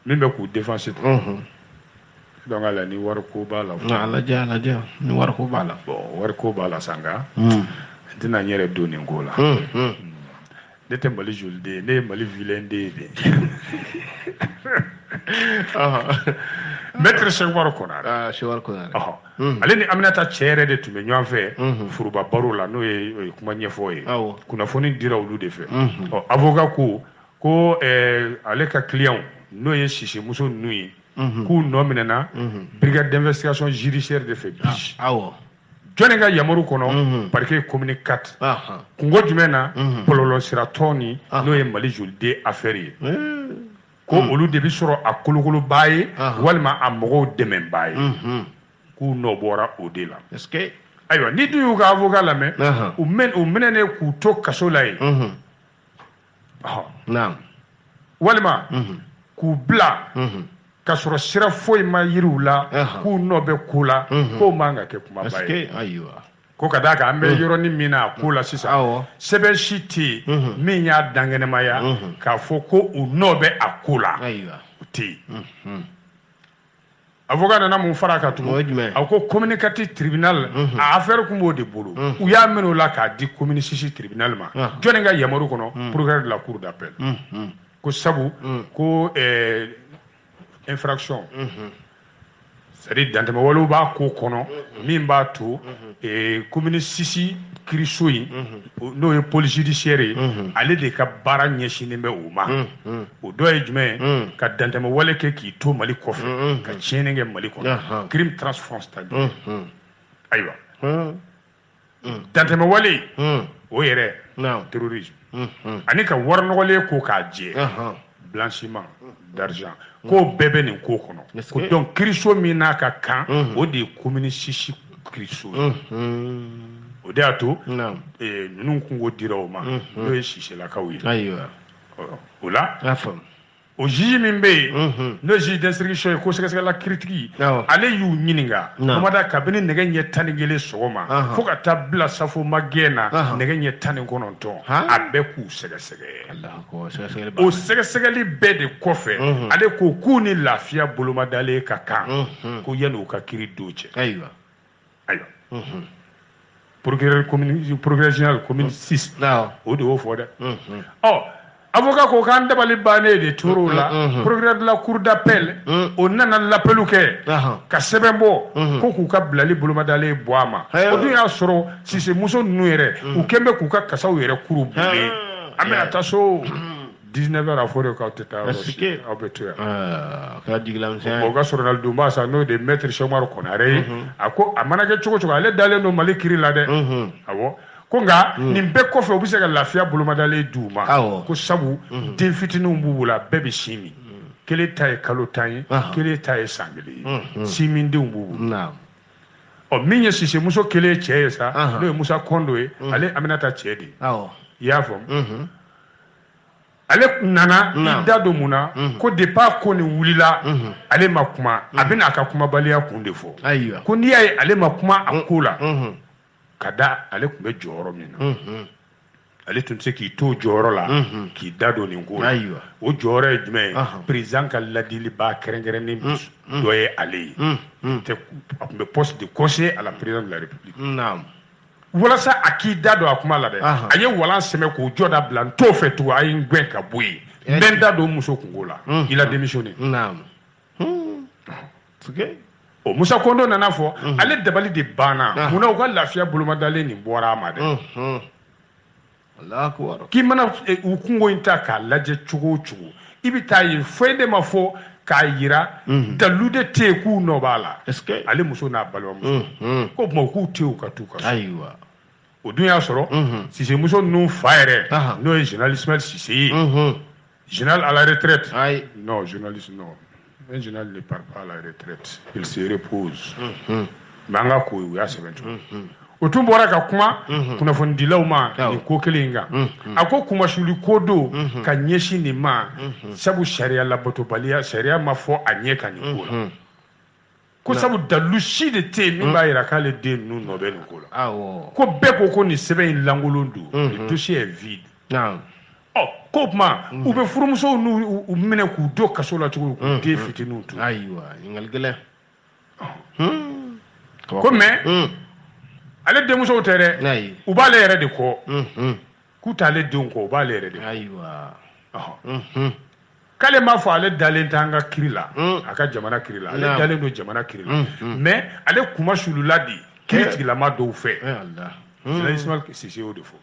min bɛ k'u défense donc ala ni wari ko b'a la a lajɛ ni wari ko b'a la bon wari ko b'a la sa nka n tɛna n yɛrɛ don nin ko la ne tɛ Mali Joli Den ye ne ye Mali vilain den ye de Maître Cheikhoubar Konare ale ni Aminata cɛ yɛrɛ de tun bɛ ɲɔgɔn fɛ furuba baro la n'o ye kuma ɲɛfɔ ye kunnafoni dira olu de fɛ avocat ko ale ka client n'o ye Cissé muso ninnu ye k'u nɔ minɛna brigade d'investigation judiciaire de fɛ bi jɔnni ka yamaru kɔnɔ parquet commune 4 kungo jumɛn na bɔlɔlɔ sira tɔn ni n'o ye Mali Joli Den affaire ye ko olu de bi sɔrɔ a kolokoloba ye walima a mɔgɔw dɛmɛbaa ye k'u nɔ bɔra o de la ayiwa ni dun y'u ka avocat lamɛn u minɛnen k'u to kaso la yen walima k'u bila ka sɔrɔ sira foyi ma yiriw la k'u nɔ bɛ ko la k'o man ka kɛ kumaba ye ko ka d'a kan an bɛ yɔrɔnin min na a ko la sisan sɛbɛn si tɛ yen min y'a dankɛnɛmaya k'a fɔ ko u nɔ bɛ a ko la o tɛ yen avocat nana mun fara ka tugun a ko communicatif tribunal a affaire kun b'o de bolo u y'a minɛ o la k'a di commune 6 tribunal ma jɔnni ka yamaru kɔnɔ procureur de la cour d'appel ko sabu ko infraction c'est-à-dire dantɛmɛwalew b'a ko kɔnɔ min b'a to commune 6 kiriso in n'o ye police judiciaire ye ale de ka baara ɲɛsinnen bɛ o ma o dɔ ye jumɛn ye ka dantɛmɛwale kɛ k'i to Mali kɔfɛ ka tiɲɛni kɛ Mali kɔnɔ crime transfrontalier ayiwa dantɛmɛwale o yɛrɛ terrorisme ani ka wari nɔgɔlen ko k'a jɛ blanchiment d'argent ko bɛɛ bɛ nin ko kɔnɔ ko donc kiriso min n'a ka kan o de ye commune 6 kiriso o de y'a to ninnu kungo dira o ma n'o ye Siselakaw ye o la o juge min bɛ yen n'o ye juge d'instruction ye ko sɛgɛsɛgɛla kiritigi ale y'u ɲininka Mamada kabini nɛgɛ ɲɛ 11 sɔgɔma fo ka taa bila safo magɛn na nɛgɛ ɲɛ 19 a bɛɛ k'u sɛgɛsɛgɛ o sɛgɛsɛgɛli bɛɛ de kɔfɛ ale ko k'u ni lafiya bolomadalen ka kan ko yanni u ka kiiri don cɛ ayiwa procureur général commune 6 o de y'o fɔ dɛ avocat ko k'an dabali bannen de tor'o la procureur de la cour d'appel o nana l'appelu kɛ ka sɛbɛn bɔ ko k'u ka bilali bolomadalen bɔ a ma o dun y'a sɔrɔ Sise muso ninnu yɛrɛ u kɛn bɛ k'u ka kasaw yɛrɛ kuru bulen an bɛna taa so 19h a fɔ de k'aw tɛ taa yɔrɔ si aw bɛ to yan o ka sɔrɔnali donba sa n'o de maître Cheikh Umaru Konare ye a ko a mana kɛ cogo cogo ale dalen don Mali kiiri la dɛ awɔ ko nka nin bɛɛ kɔfɛ u bɛ se ka lafiya bolomadalen d'u ma ko sabu den fitininw b'u bolo a bɛɛ bɛ sin min kelen ta ye kalo 10 ye kelen ta ye san 1 ye sin min denw b'u bolo min ye Sise muso kelen cɛ ye sa n'o ye Musa Kondo ye ale Aminata cɛ de ye i y'a faamu ale nana i da don mun na ko depuis ko nin wulila ale ma kuma a bɛna a ka kumabaliya kun de fɔ ko n'i y'a ye ale ma kuma a ko la ka da ale tun bɛ jɔyɔrɔ min na ale tun tɛ se k'i to jɔyɔrɔ la k'i da don nin ko la o jɔyɔrɔ ye jumɛn ye président ka ladiliba kɛrɛnkɛrɛnnen dɔ ye ale ye a tun bɛ poste de conseiller à la présidence de la république walasa a k'i da don a kuma la dɛ a ye walan sɛmɛ k'o jɔ da bila n t'o fɛ tugun a ye n gɛn ka bɔ yen n bɛ n da don muso kungo la il a démissionné o Musa Kondo nana fɔ ale dabali de banna munna u ka lafiya bolomadalen nin bɔra a ma dɛ k'i mana u kungo in ta k'a lajɛ cogo o cogo i bɛ taa ye foyi de ma fɔ k'a yira dalu de tɛ yen k'u nɔ b'a la ale muso n'a balimamuso ko tuma k'u tɛ yen u ka t'u ka so o dun y'a sɔrɔ Sise muso ninnu fa yɛrɛ n'o ye général Ismaël Sise ye général à la retraite non journaliste non un général ne part pas à la retraite il se repose mais an ka ko u y'a sɛbɛn cogo o tun bɔra ka kuma kunnafonidilaw ma nin ko kelen in kan a ko kumasuli ko don ka ɲɛsin nin ma sabu sariya labatobaliya sariya ma fɔ a ɲɛ ka nin ko la ko sabu dalu si de tɛ yen min b'a jira k'ale den ninnu nɔ bɛ nin ko la ko bɛɛ ko nin sɛbɛn in lankolon don le dossier est vide ko tuma u bɛ furumusow n'u minɛ k'u don kaso la cogo k'u den fitininw to ko mais ale denmusow tɛ dɛ u b'ale yɛrɛ de kɔ k'u t'ale denw kɔ u b'ale yɛrɛ de kɔ k'ale m'a fɔ ale dalen tɛ an ka kiiri la a ka jamana kiiri la ale dalen don jamana kiiri la mais ale kuma sulula de kiiri tigilama dɔw fɛ général Ismaël Sise y'o de fɔ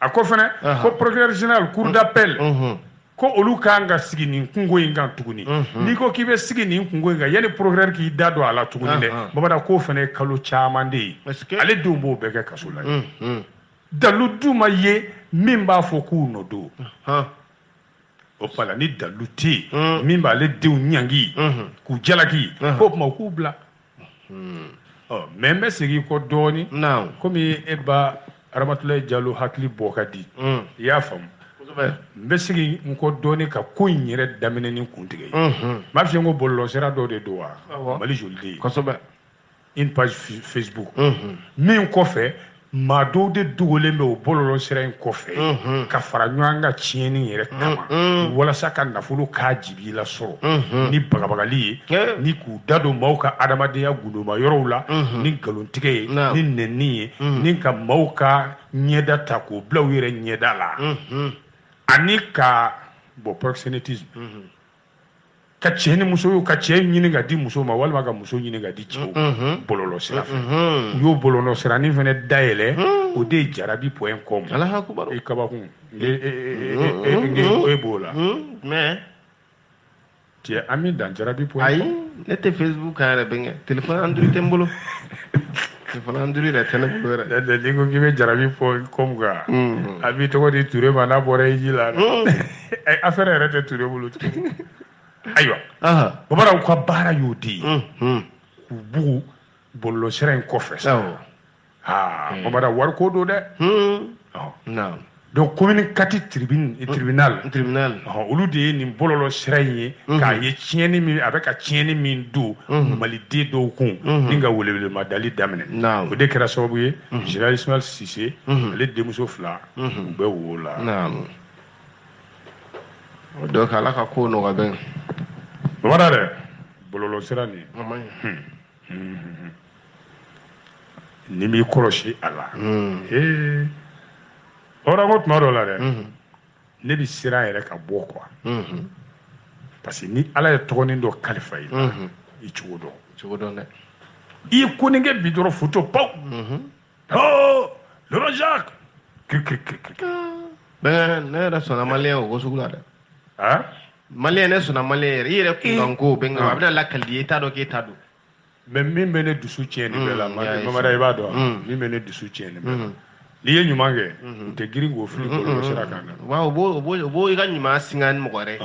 a ko fɛnɛ ko procureur général cour d'appel ko olu kan ka sigi nin kungo in kan tuguni n'i ko k'i bɛ sigi nin kungo in kan yanni procureur k'i da don a la tuguni dɛ Babada k'o fɛnɛ ye kalo caman de ye ale denw b'o bɛɛ kɛ kaso la dalu d'u ma ye min b'a fɔ k'u nɔ don o tuma la ni dalu tɛ yen min b'ale denw ɲangi k'u jalaki k'o tuma u k'u bila mais n bɛ segin kɔ dɔɔnin komi e ba Ramatulayi Jalo hakili bɔ ka di i y'a faamu n bɛ sigi n ko dɔɔni ka ko in yɛrɛ daminɛ ni kuntigɛ ye m'a f'i ye n ko bɔlɔlɔsira dɔ de don wa Mali joliden ye kosɛbɛ une page Facebook min kɔfɛ maa dɔw de dogolen bɛ o bɔlɔlɔsira in kɔfɛ ka fara ɲɔgɔn ka tiɲɛni yɛrɛ kama walasa ka nafolo k'a jibi la sɔrɔ ni bagabagali ye ni k'u da don maaw ka adamadenya gundoma yɔrɔw la ni nkalontigɛ ye ni nɛnni ye ni ka maaw ka ɲɛda ta k'o bila u yɛrɛ ɲɛda la ani ka proxénétisme ka cɛ ni muso y'u ka cɛ ɲini ka di muso ma walima ka muso ɲini ka di cɛw ma bɔlɔlɔ sira fɛ u y'o bɔlɔlɔ siranin fɛnɛ dayɛlɛ o de ye jarabi.com i kabakun e b'o la mais tiɲɛ an bɛ dan jarabi.com ayi ne tɛ Facebook kan yɛrɛ bɛnkɛ téléphone Android tɛ n bolo téléphone Android yɛrɛ tɛ ne bolo yɛrɛ n'i ko k'i bɛ jarabi.com kan a b'i tɔgɔ di Ture ma n'a bɔra i ji la affaire yɛrɛ tɛ Ture bolo tuguni ayiwa bamananw ka baara y'o de ye k'u bugu bɔlɔlɔsira in kɔfɛ sa bamanan wariko don dɛ donc communiqué tribunal olu de ye nin bɔlɔlɔsira in ye k'a ye tiɲɛni min a bɛ ka tiɲɛni min don maliden dɔw kun ni ka welewelemadaali daminɛ o de kɛra sababu ye général Ismaël Cissé ale denmuso 2 u bɛ wo la donc ala ka ko nɔgɔya bɛn bamanan dɛ bɔlɔlɔsira nin ni b'i kɔlɔsi a la hɔrɔn ko tuma dɔ la dɛ ne bɛ siran yɛrɛ ka bɔ quoi parce que ni ala ye tɔgɔnin dɔ kalifa i la i cogo dɔn dɛ i ye konikɛ bi dɔrɔn photo paw Laurent Jacques bɛn ne yɛrɛ sɔnna maliyɛn o ko sugu la dɛ maliyɛn ne sɔnna maliyɛn yɛrɛ i yɛrɛ kunkan ko bɛn a bɛna lakali ye i t'a dɔn k'e t'a dɔn mais min bɛ ne dusu tiɲɛ nin bɛɛ la mamada i b'a dɔn min bɛ ne dusu tiɲɛ nin bɛɛ la n'i ye ɲuman kɛ u tɛ girin k'o fili bɔlɔlɔsira kan dɛ wa o b'o i ka ɲuman singa ni mɔgɔ wɛrɛ i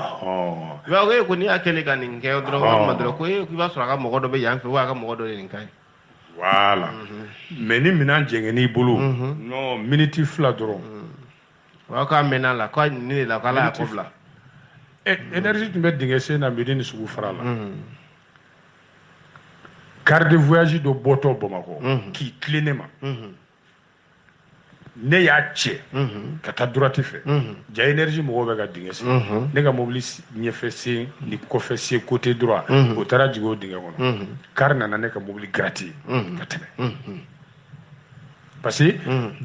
b'a fɔ ko n'i y'a kɛlen ka nin kɛ dɔrɔn walima dɔrɔn ko i b'a sɔrɔ a ka mɔgɔ dɔ bɛ yan fɛ wa a ka mɔgɔ dɔ de nin ka ɲi voilà mais ni minɛn jɛngɛn'i bolo non miniti 2 dɔrɔn wa k'a mɛnna la k'a nin de la k'ala y'a ko bila énergie tun bɛ dingɛ sen na midi ni sugu fara la carte de voyage dɔ bɔtɔ Bamakɔ k'i tilen ne ma ne y'a cɛ ka taa droite fɛ ja énergie mɔgɔw bɛ ka dingɛ sen ne ka mobili ɲɛfɛ sen ni kɔfɛ sen côté droit o taara jigin o dingɛ kɔnɔ car nana ne ka mobili gratter ka tɛmɛ parce que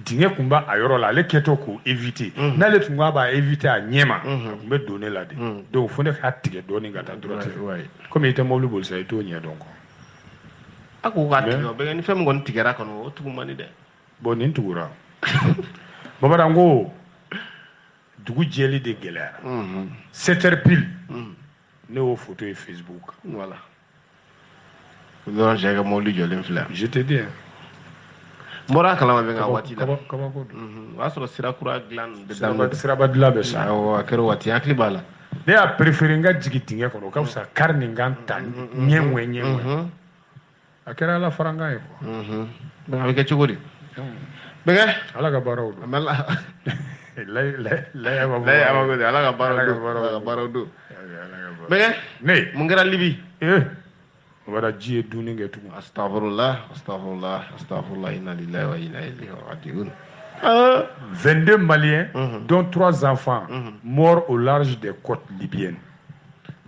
dingɛ tun b'a yɔrɔ la ale kɛtɔ k'o éviter n'ale tun k'a b'a éviter a ɲɛ ma a tun bɛ don ne la de donc fo ne k'a tigɛ dɔɔnin ka taa droite fɛ comme i tɛ mobili boli sa i t'o ɲɛ dɔn quoi a ko k'a tigɛ o bɛ kɛ ni fɛn min kɔni tigɛra kɔnɔ o tugu man di dɛ bon nin tugura bamanan ko dugu jɛli de gɛlɛyara 7h pile ne y'o photo ye Facebook voilà dɔrɔn cɛ ka mobili jɔlen filɛ je te dis n bɔra kalama bɛ ka waati la kabako don o y'a sɔrɔ sira kura dilan siraba dilan bɛ sa a kɛra waati hakili b'a la ne y'a préféré n ka jigin dingɛ kɔnɔ o ka fisa car nin ka ta ɲɛŋɛ a kɛra ala farankan ye quoi a bɛ kɛ cogo di bɛnkɛ ala ka baaraw don ala ka baaraw don bɛnkɛ ne mun kɛra Libi o kɛra ji ye dunni kɛ tugun astagfirullah inna lillahi wa inna ilayhi raji'un 22 Maliens dont 3 enfants morts au large des côtes libyennes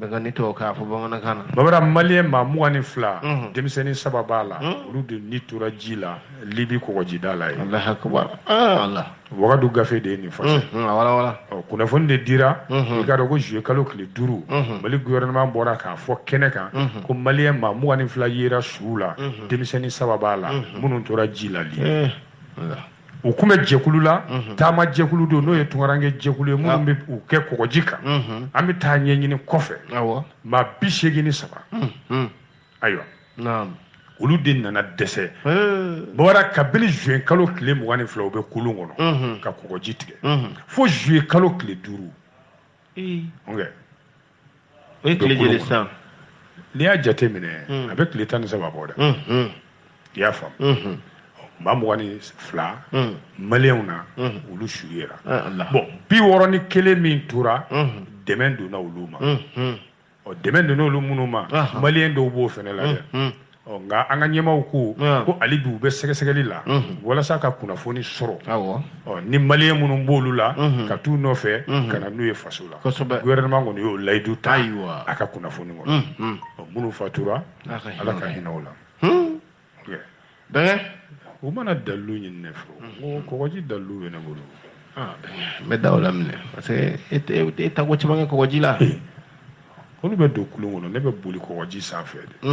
bɛnkɛ ni to k'a fɔ bamanankan na babara Malien maa 22 denmisɛnnin 3 b'a la olu de ni tora ji la Libi kɔgɔjida la ye Allahu akbar Allah Wagadu gafe de ye nin fɔ wala kunnafoni de dira i k'a dɔn ko juillet kalo tile 5 Mali gouvernement bɔra k'a fɔ kɛnɛ kan ko Malien maa 22 yera suw la denmisɛnnin 3 b'a la minnu tora ji la Libi u kun bɛ jɛkulu la taama jɛkulu don n'o ye tunkaranke jɛkulu ye minnu bɛ u kɛ kɔgɔji kan an bɛ taa ɲɛɲini kɔfɛ maa 83 ayiwa olu de nana dɛsɛ bawara kabini juillet kalo tile 22 u bɛ kulun kɔnɔ ka kɔgɔji tigɛ fo juillet kalo tile 5 o ye tile joli sisan n'i y'a jate minɛ a bɛ tile 13 bɔ dɛ i y'a faamu mamwani fla maliona ulu shuyera bon bi woroni kele min tura demendo na uluma o demendo no lumunuma malien do bo fene la de o nga anga nyemaw ko ali du be segesegeli la wala saka kuna foni soro awo o ni malien munum bolu la ka tu no fe kana nuye fasula gouvernement ngoni yo laydu ta aka kuna foni ngoni o munu fatura ala ka hinawla ben o mana dalu nyin nefro ko waji dalu wena bolu me dawla mne parce que et ta gochi bangi ko waji la onu be do kulungono ne be boli ko waji sa fe de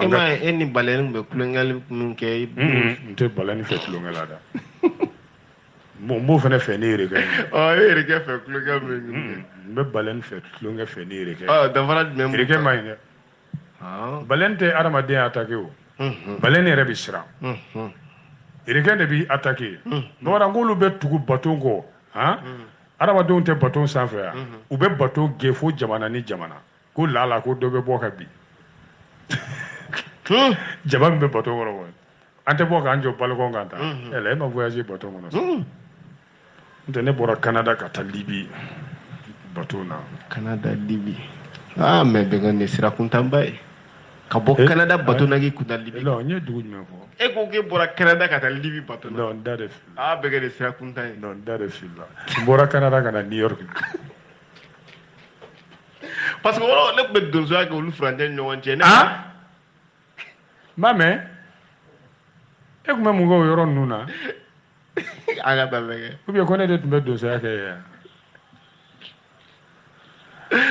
ema eni balen be kulungal munke nte balen fe kulungala da mo fene fe ne rege rege fe kulungal be balen fe kulungal fe ne rege da fara même rege mayne balen te arama de attaqué o balen ne rebisra rege de bi attaqué no wara ngolu be tugu baton ko arama don te baton sanfɛ ya u be baton gefo jamana ni jamana ko lala ko do be bɔ ka bi jaba min bɛ baton kɔnɔ ko an tɛ bɔ k'an jɔ balkon kan ta ɛlɛ e ma voyager baton kɔnɔ n'o tɛ ne bɔra Canada ka taa Libi baton na Canada Libi mais bɛn ne sira kuntanba ye ka bɔ Canada baton na k'i kunda Libi non n ye dugu jumɛn fɔ e ko k'e bɔra Canada ka taa Libi baton na non n da de fili bɛn ne sira kuntan ye non n da de fili la n bɔra Canada ka na New York parce que wɔlɔ ne tun bɛ donsoya kɛ olu furancɛ ni ɲɔgɔn cɛ ma mɛn e tun bɛ mun kɛ o yɔrɔ ninnu na a ka taa bɛ kɛ ou bien ko ne de tun bɛ donsoya kɛ yan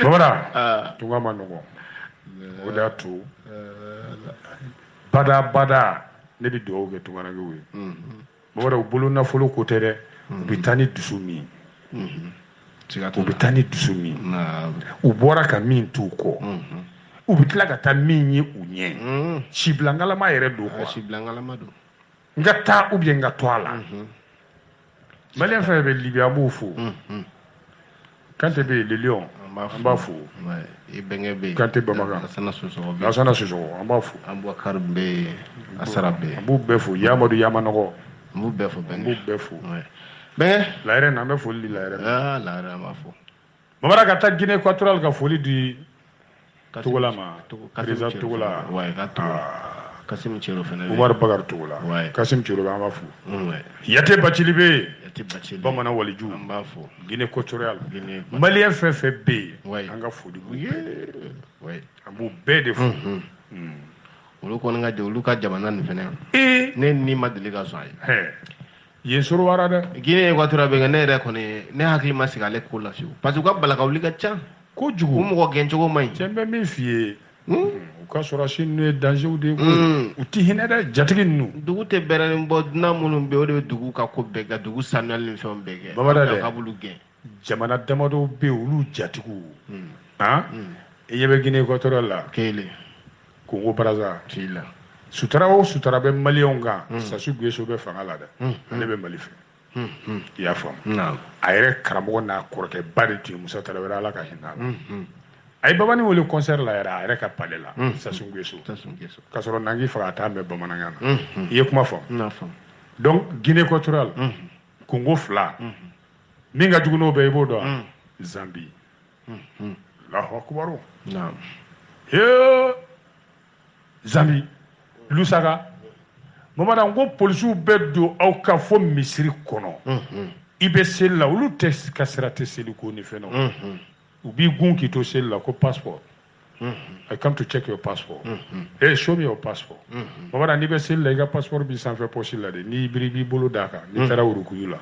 Bamara tunga ma nɔgɔn o de y'a to bada ne bɛ dugawu kɛ tungarankew ye Bamara u bolo nafolo ko tɛ dɛ u bɛ taa ni dusu min u bɛ taa ni dusu min u bɔra ka min t'u kɔ u bɛ tila ka taa min ye u ɲɛ sibilangalama yɛrɛ don quoi sibilangalama don n ka taa ou bien n ka to a la malien fɛn bɛ Libye an b'o fo Kante bɛ yen le lion an b'a fo i bɛnkɛ bɛ yen Kante Bamagan Lasana Sosoko an b'a fo Abubakar bɛ yen Asara bɛ yen an b'u bɛɛ fo Yamadu Yamanɔgɔ n b'u bɛɛ fo an b'u bɛɛ fo bɛnkɛ Layɛrɛ an bɛ foli di Layɛrɛ Layɛrɛ an b'a fo Bamara ka taa Guinée équatoriale ka foli di Togola ma président Togola Kasim Thierno fana Umar Bakar Togola Kasim Thierno an b'a fo Yate Bacili bɛ yen Bamanan waliju an b'a fo Guinée équatoriale malien fɛn fɛn bɛ yen an ka foli b'u bɛɛ an b'u bɛɛ de fo olu kɔni ka jɛ olu ka jamana nin fɛnɛ ne ni ma deli ka sɔn a ye yen sorowara dɛ Guinée équatoriale bɛ kɛ ne yɛrɛ kɔni ne hakili ma sigi ale ko la fiyewu parce que u ka balakawuli ka ca kojugu u mɔgɔ gɛncogo man ɲi cɛ n bɛ min f'i ye u ka sɔrɔsi ninnu ye danger de ye u ti hinɛ dɛ jatigi ninnu dugu tɛ bɛrɛ bɔ dunan minnu bɛ yen o de bɛ dugu ka ko bɛɛ kɛ dugu sanuyali ni fɛnw bɛɛ kɛ Bamada dɛ ka b'olu gɛn jamana damadɔ bɛ yen olu jatigiw e ɲɛ bɛ Guinée équatoriale la kelen Congo Brazza la sutura o sutura bɛ maliyɛnw kan Sassou Nguesso bɛ fanga la dɛ ale bɛ Mali fɛ i y'a faamu a yɛrɛ karamɔgɔ n'a kɔrɔkɛ ba de tun ye Musa Tarawele Ala ka hinɛ a la a ye Babani wele concert la yɛrɛ a yɛrɛ ka palais la Sassou Nguesso k'a sɔrɔ Nangui faga a t'a mɛn bamanankan na i ye kuma faamu donc Guinée équatoriale Congo 2 min ka jugu n'o bɛɛ i b'o dɔn Zambie Allahu akubaru Zambie Lusaka Bamanan ko polisiw bɛ don aw ka fo misiri kɔnɔ i bɛ seli la olu tɛ ka sira tɛ seli ko ni fɛn na u b'i gun k'i to seli la ko passport I come to check your passport hey show me your passport Bamanan n'i bɛ seli la i ka passport b'i sanfɛ poche la de n'i biri b'i bolo d'a kan n'i taara wurukuyu la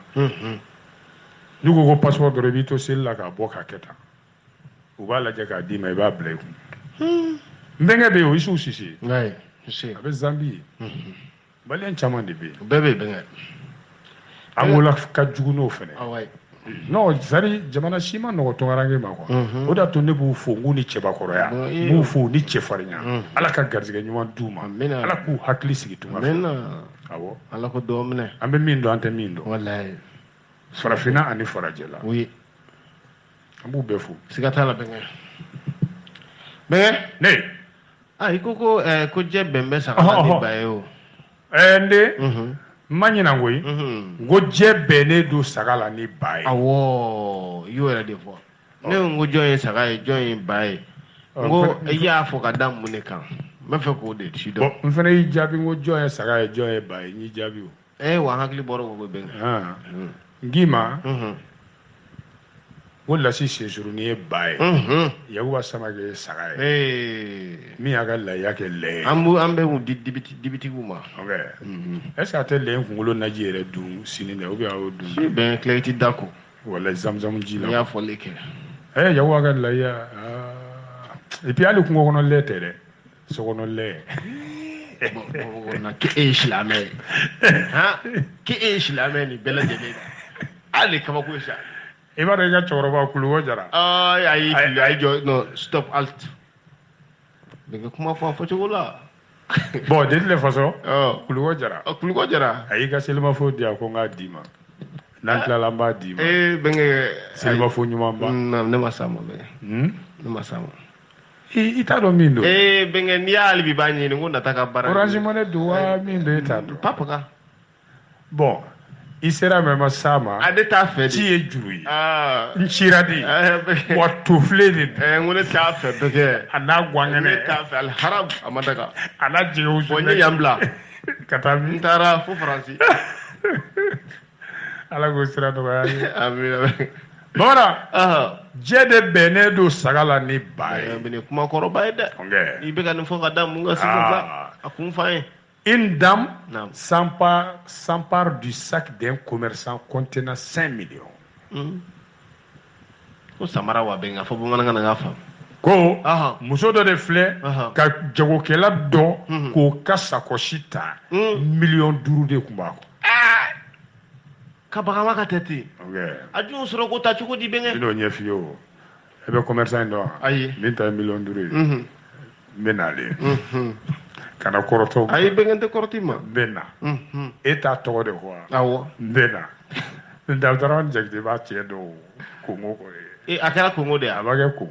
n'u ko passport dɔrɔn i b'i to seli la k'a bɔ k'a kɛ tan u b'a lajɛ k'a d'i ma i b'a bila i kun n bɛnkɛ bɛ yen o Isufu Sise a bɛ Zambie malien caman de bɛ yen bɛɛ bɛ bɛnkɛ Angola ka jugu n'o fɛnɛ non c'est-à-dire jamana si ma nɔgɔ tungaranke ma quoi o de y'a to ne b'u fo n k'u ni cɛbakɔrɔya n b'u fo ni cɛfarinya Ala ka garizɛgɛ ɲuman d'u ma Ala k'u hakili sigi tunga fɛ awɔ Ala ko dɔn minɛ an bɛ min dɔn an tɛ min dɔn wallahi farafinna ani farajɛla an b'u bɛɛ fo siga t'a la bɛnkɛ ne i ko jɛ bɛn bɛ saga ni ba ye o ende manyina ngoyi ngo je bene do sagala ni baye awo yo era defo ne ngo joye saga joye baye ngo ya fo ka dam mun kan ma fe ko de ci do bon mfana yi jabi ngo joye saga joye baye ni jabi wa hakli boro go be ngima wala si sejuru ni baye yawa sama ge saga mi aga la yake le ambe mu dibiti guma okay est-ce que le ngolo na jere du sinine obi a du si ben clarity dako wala zamzam jila ya fo leke yawa ga la ya et puis ali kungo kono le tere so kono le na ke islamé ke islamé ni bela de ali kama ko sha iba da ga choroba kulugo jara ay jo no stop alt daga kuma fa chogola bon de toute façon kulugo jara ay ga selma fo dia ko nga dima nan la lamba dima benge selma fo nyuma ba ne masama be ne masama ita do mindo benge ni alibi bani ni ngunda taka bara orange money duwa mindo ita do papa ka bon il sera même sama adeta fe ti e juru nchiradi wa tufle de ngone ta fe bege ana gwangene ta fe al haram amadaka ana jewu bonye yambla katabi ntara fu franci ala go sira do ya amina bora jede bene do sagala ni baye bene kuma koro baye de ni be kan fo gadam nga sifa akun faye une dame s'empare du sac d'un commerçant contenant 5 millions. Ko samara wa benga fo bumana nga fa. Ko muso do de flé ka jagokela do ko kasa ko shita million duru de kumbako. Ka baga maka tete. Aju soro ko ta chuko di benga. Dino nyefio. Ebe commerçant do. Ayi. Minta million duru. Menale. Kana koroto ay bengente korotima benna eta to de quoi awo benna ndal daron jagdi ba che do ko ngoko akara ko ngode abaga ko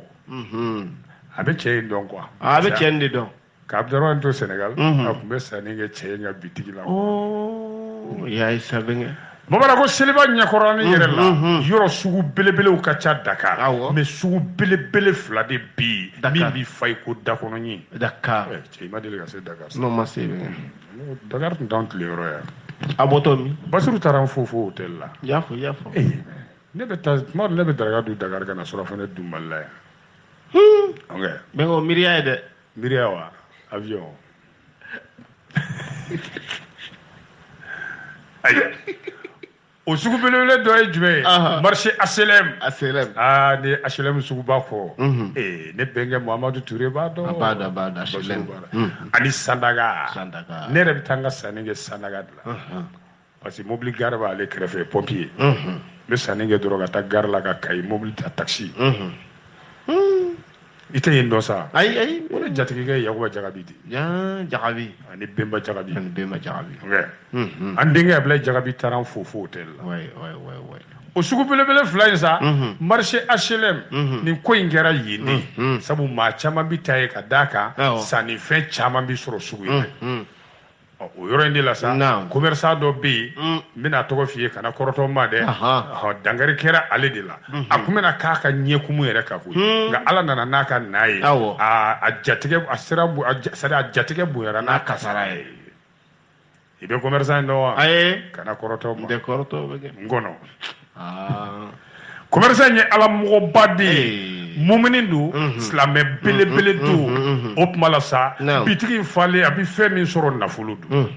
abe che don quoi abe che ndi don ka daron to Senegal akumbe saninge che nga bitigi la ya isa benga Mabara ko seliba nyakorani yere la yoro sugu belebele ka ca Dakar mais sugu belebele fila de bi min bi fay ko dakono ni Dakar cey ma dele ka se Dakar non ma se Dakar dans le yoro ya abotomi Basiru taran fofo hotel la yafo ne be ta mo ne be daraga du Dakar kana sura fane du malla okay bengo miriya de miriya wa avion aïe o sugu belebele dɔ ye jumɛn ye marché HLM ni HLM sugu b'a fɔ ne bɛnkɛ Muhamadu Ture b'a dɔn b'a HLM ani Sandaga ne yɛrɛ bɛ taa n ka sanni kɛ Sandaga de la parce que mobili gare b'ale kɛrɛfɛ pompier n bɛ sanni kɛ dɔrɔn ka taa gare la ka Kayi mobili ta taxi i tɛ yen dɔn sa ayi o de jatigikɛ Yakuba Jagabi de Jagabi ani Bemba Jagabi an denkɛ Ablaye Jagabi taara an fo hotel la o sugu belebele fila in sa marché HLM nin ko in kɛra yen de sabu maa caman bi ta ye ka d'a kan sannifɛn caman bi sɔrɔ sugu in o yɔrɔ in de la sa commerçant dɔ bɛ yen n bɛna tɔgɔ f'i ye kana kɔrɔtɔ ma dɛ dankari kɛra ale de la a kun bɛna k'a ka ɲɛkumu yɛrɛ kan koyi nka Ala nana n'a ka na ye a jatigɛ a sera a jatigɛ bonyara n'a kasara ye i bɛ commerçant in dɔn wa kana kɔrɔtɔ ma n kɔnɔ commerçant in ye Ala mɔgɔba de ye mumini don silamɛ belebele don o tuma la sa bitigi in falen a bɛ fɛn min sɔrɔ nafolo don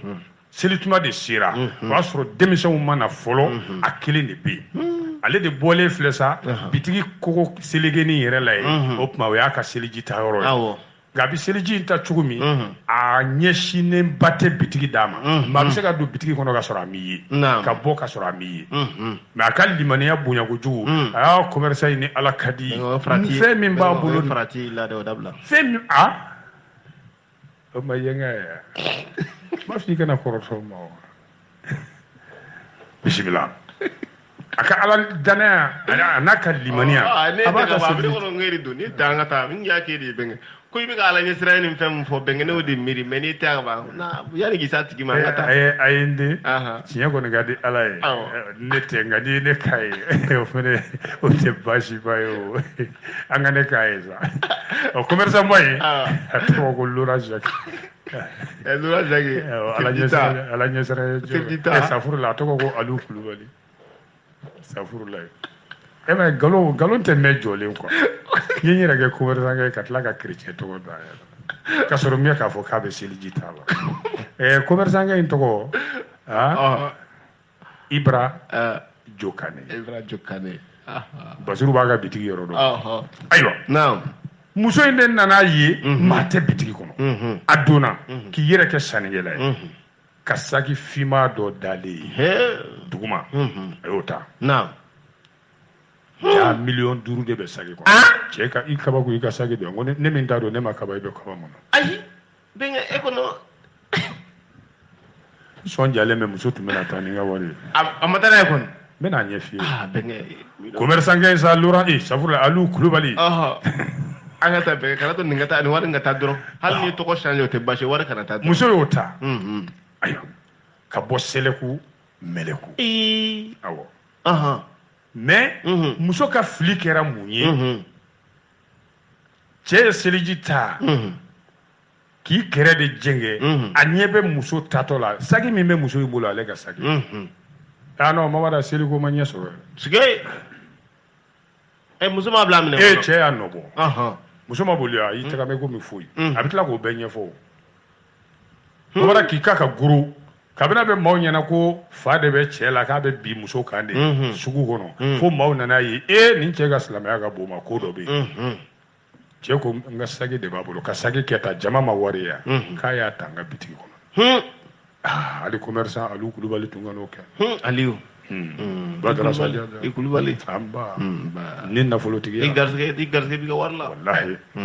selituma de sera o y'a sɔrɔ denmisɛnw ma na fɔlɔ a kelen de bɛ yen ale de bɔlen filɛ sa bitigi kogo seligeni yɛrɛ la ye o tuma o y'a ka seliji ta yɔrɔ ye nka a bɛ seliji in ta cogo min a ɲɛsinnen ba tɛ bitigi d'a ma mɛ a bɛ se ka don bitigi kɔnɔ ka sɔrɔ a m'i ye ka bɔ ka sɔrɔ a m'i ye mɛ a ka limaniya bonya kojugu a y'a commerçant in ni Ala ka di fɛn min b'a bolo fɛn min o ma ye n ka yan ma f'i kana kɔrɔtɔ ma bisimila a ka Ala danaya a n'a ka limaniya a b'a ka seliji ko ibe ka ala nyesira ni fem fo bengene odi miri meni ta ba na yani gisa tigi ma ngata ayinde tinya ko ngadi ala ne te ngadi ne kai o fene o te bashi bayo angane kai za o commerçant boy to ko lura jak lura jak ala nyesira safuru la to ko alu kulubali safuru la ma galon te me jole ko yini rage commerçant ga katla ka chrétien to da ka soro mi ka fo ka be seliji tala commerçant ga into Ibra Jokane Basiru baga bitigi yoro do aywa naam muso inde nana ye mate bitigi kono aduna ki yere ke sanigela ka sagi fima do dale duguma ayota naam ya million duru de be sagi ko che ka ikaba ko ika sagi de ngone ne min dado ne makaba be ko mono ayi benga ekono son jale me muso tumena tani nga wari amatana ekon mena nyefi benga commerçant ga sa lura safura alu kulubali angata be kala to ngata ni wari ngata doro hal ni to ko change te bashi wari kana ta muso yota ayo ka bo seleku meleku awo mais muso ka fili kɛra mun ye cɛ ye seliji ta k'i kɛrɛ de jɛngɛ a ɲɛ bɛ muso tatɔ la sagi min bɛ muso in bolo ale ka sagi non mamada seliko ma ɲɛ sɔrɔ sige muso ma bila minɛ cɛ y'a nɔbɔ muso ma boli i tɛgɛ mɛ komi foyi a bɛ tila k'o bɛɛ ɲɛfɔ mamada k'i ka guru kabina bɛ maaw ɲɛna ko fa de bɛ cɛ la k'a bɛ bi muso kan de sugu kɔnɔ fo maaw nana ye nin cɛ ka silamɛya ka bon ma ko dɔ bɛ yen cɛ ko n ka sagi de b'a bolo ka sagi kɛ ta jama ma wari ya k'a y'a ta n ka bitigi kɔnɔ ali commerçant alu kulubali tun ka n'o kɛ aliyu badara sadia i kulubali anba ni nafolotigi i garisɛgɛ bi ka wari la wallahi a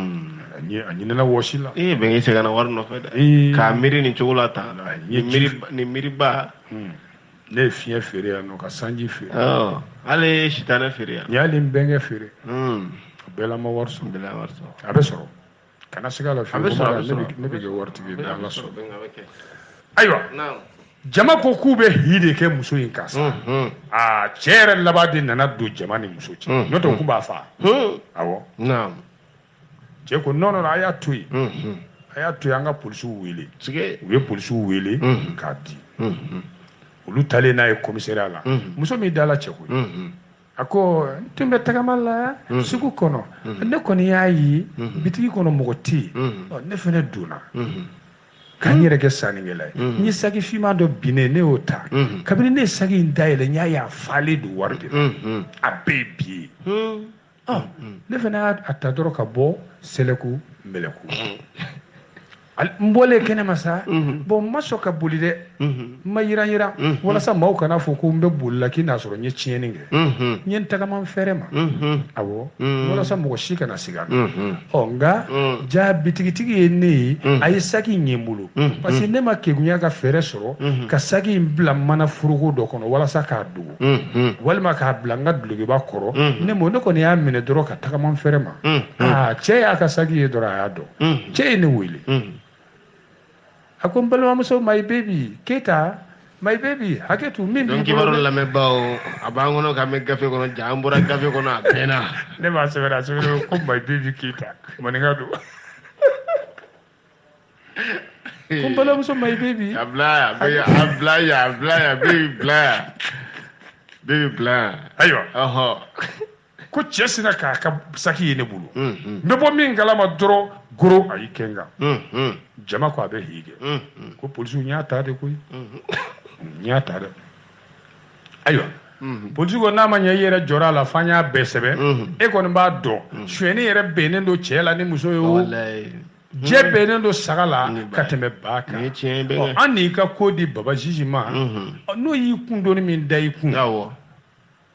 ɲinɛna wɔsi la bɛn i sɛgɛnna wari nɔfɛ dɛ k'a miiri nin cogo la tan ni miiriba ne ye fiɲɛ feere yan nɔ ka sanji feere hali sitanɛ feere yan n y'ale n bɛnkɛ feere bɛɛ la ma wari sɔrɔ a bɛ sɔrɔ kana siga la feere ne bɛ kɛ waritigi ye ala sɔrɔ ayiwa jama ko k'u bɛ hi de kɛ muso in kan sa cɛ yɛrɛ laban de nana don jama ni muso cɛ n'o tɛ k'u b'a faa awɔ cɛ ko non a y'a to yen a y'a to yen an ka polisiw wele u ye polisiw wele k'a di olu talen n'a ye commissariat la muso min dala cɛ koyi a ko n tun bɛ tagama la sugu kɔnɔ ne kɔni y'a ye bitigi kɔnɔ mɔgɔ tɛ yen ne fana donna k'an yɛrɛ kɛ sannikɛla ye n ye sagi finman dɔ binnen ne y'o ta kabini ne ye sagi in dayɛlɛ n y'a ye a falen don wari de la a bɛɛ ye bi ye ne fana y'a ta dɔrɔn ka bɔ sɛlɛku mɛlɛku n bɔlen kɛnɛma sa bon n ma sɔn ka boli dɛ n ma yiran walasa maaw kana fɔ ko n bɛ boli la k'i n'a sɔrɔ n ye tiɲɛni kɛ n ye n tagama n fɛrɛ ma awɔ walasa mɔgɔ si kana siga nka ja bitigitigi ye ne ye a ye saki ɲɛ n bolo parce que ne ma kegunya ka fɛrɛ sɔrɔ ka saki in bila mana foroko dɔ kɔnɔ walasa k'a dogo walima k'a bila n ka dulokiba kɔrɔ ne kɔni y'a minɛ dɔrɔn ka tagama n fɛrɛ ma cɛ y'a ka saki ye dɔrɔn a y'a dɔn cɛ ye ne wele a ko n balimamuso my baby Keita my baby hakɛtu min b'i bolo kibaru lamɛnbaaw a b'an kɔnɔ ka mɛn gafe kɔnɔ ja an bɔra gafe kɔnɔ a bɛnna ne m'a sɛbɛn ko my baby Keita maninka don ko n balimamuso my baby a bila yan baby bila ayiwa ko cɛ sina k'a ka saki ye ne bolo n bɛ bɔ min kalama dɔrɔn goro a y'i kɛ n kan jama ko a bɛ hi kɛ ko polisiw n y'a ta de koyi n y'a ta dɛ ayiwa polisiw ko n'a ma ɲɛ i yɛrɛ jɔra a la f'an y'a bɛɛ sɛbɛn e kɔni b'a dɔn suyɛni yɛrɛ bɛnnen don cɛ la ni muso ye o jɛ bɛnnen don saga la ka tɛmɛ ba kan an n'i ka ko di baba Jiji ma n'o y'i kun donni min da i kun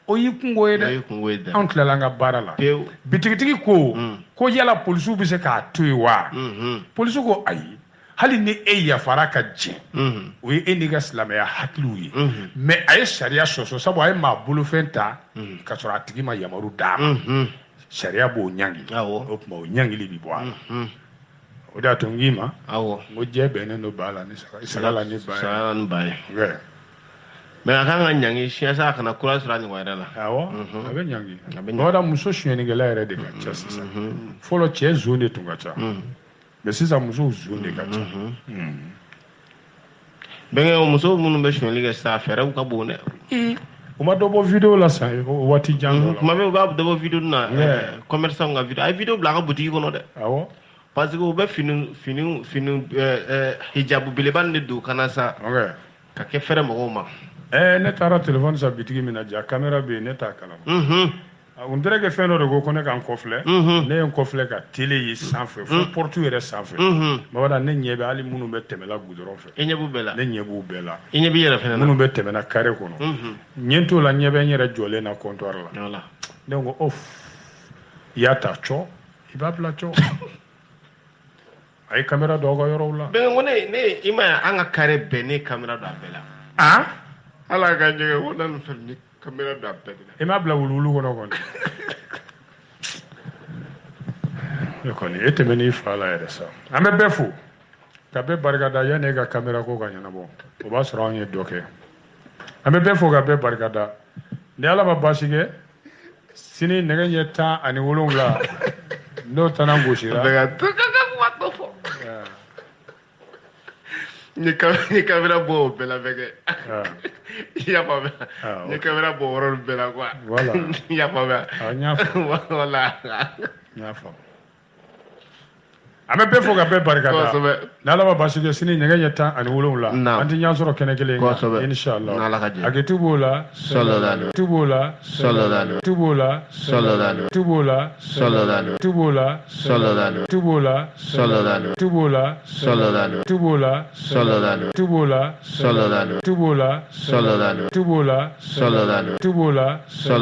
o y'i kungo ye dɛ anw tilala an ka baara la bitigitigi ko yala polisiw bɛ se k'a to yen wa polisiw ko ayi hali ni e yafara ka jɛn o ye e n'i ka silamɛya hakiliw ye mais a ye sariya sɔsɔ sabu a ye maa bolofɛn ta ka sɔrɔ a tigi ma yamaru d'a ma sariya b'o ɲangi o tuma o ɲangili bi bɔ a la o da to ngima awo mo jebe ne no bala ni sala ni ba sala ni ba yeah me aka nyangi siasa kana kula sura ni wayra la awo abe nyangi boda muso shweni gela ere de kacha sisa folo che zone tungacha me sisa muso zone kacha benga muso munu be shweni ga sa fere ka bone uma dobo video la sa wati jango la kuma be ba dobo video na commerçant nga video ay video bla ka boutique kono de awo parce que be finu hijab bileban ne do kana sa ka ke fere mo ma ne taara téléphone sa bitigi min na ja caméra be ne t'a kalama on dirait que fɛn dɔ de ko ko ne ka n kɔfilɛ ne ye n kɔfilɛ ka télé ye sanfɛ fo porte yɛrɛ sanfɛ mabada ne ɲɛ bɛ hali minnu bɛ tɛmɛla goudron fɛ i ɲɛ b'u bɛɛ la ne ɲɛ b'u bɛɛ la i ɲɛ b'i yɛrɛ fɛnɛ minnu bɛ tɛmɛna carré kɔnɔ ɲɛ t'o la ɲɛ bɛ n yɛrɛ jɔlen na comptoir la ne ko of i y'a ta cɔ i b'a bila cɔ a ye caméra dɔw ka yɔrɔw la bɛn ko ne i ma an ka carré bɛɛ ne caméra don a bɛɛ la ala ka jɛgɛ ko na fɛn ni caméra don a bɛɛ la i m'a bila wuluwulu kɔnɔ kɔni ne kɔni e tɛmɛ n'i fa la yɛrɛ sa an bɛ bɛɛ fo ka bɛɛ barikada yanni e ka caméra ko ka ɲɛnabɔ o b'a sɔrɔ anw ye dɔ kɛ an bɛ bɛɛ fo ka bɛɛ barikada ni ala ma baasi kɛ sini nɛgɛ ɲɛ 17 n'o tana gosira ni caméra bɔ o bɛɛ la bɛ kɛ i y'a faamuya ni caméra bɔ o yɔrɔ bɛɛ la quoi voilà i y'a faamuya n y'a faamu voilà n y'a faamu an bɛ bɛɛ fo ka bɛɛ barikada ni ala ma baasi kɛ sini nɛgɛ ɲɛ 17 an tɛ ɲɔgɔn sɔrɔ kɛnɛ kelen kan inshallah hakɛto b'o la tu b'o la tu b'o la tu b'o la tu b'o la tu b'o la tu b'o la tu b'o la tu b'o la tu b'o la tu b'o la tu b'o la tu b'o la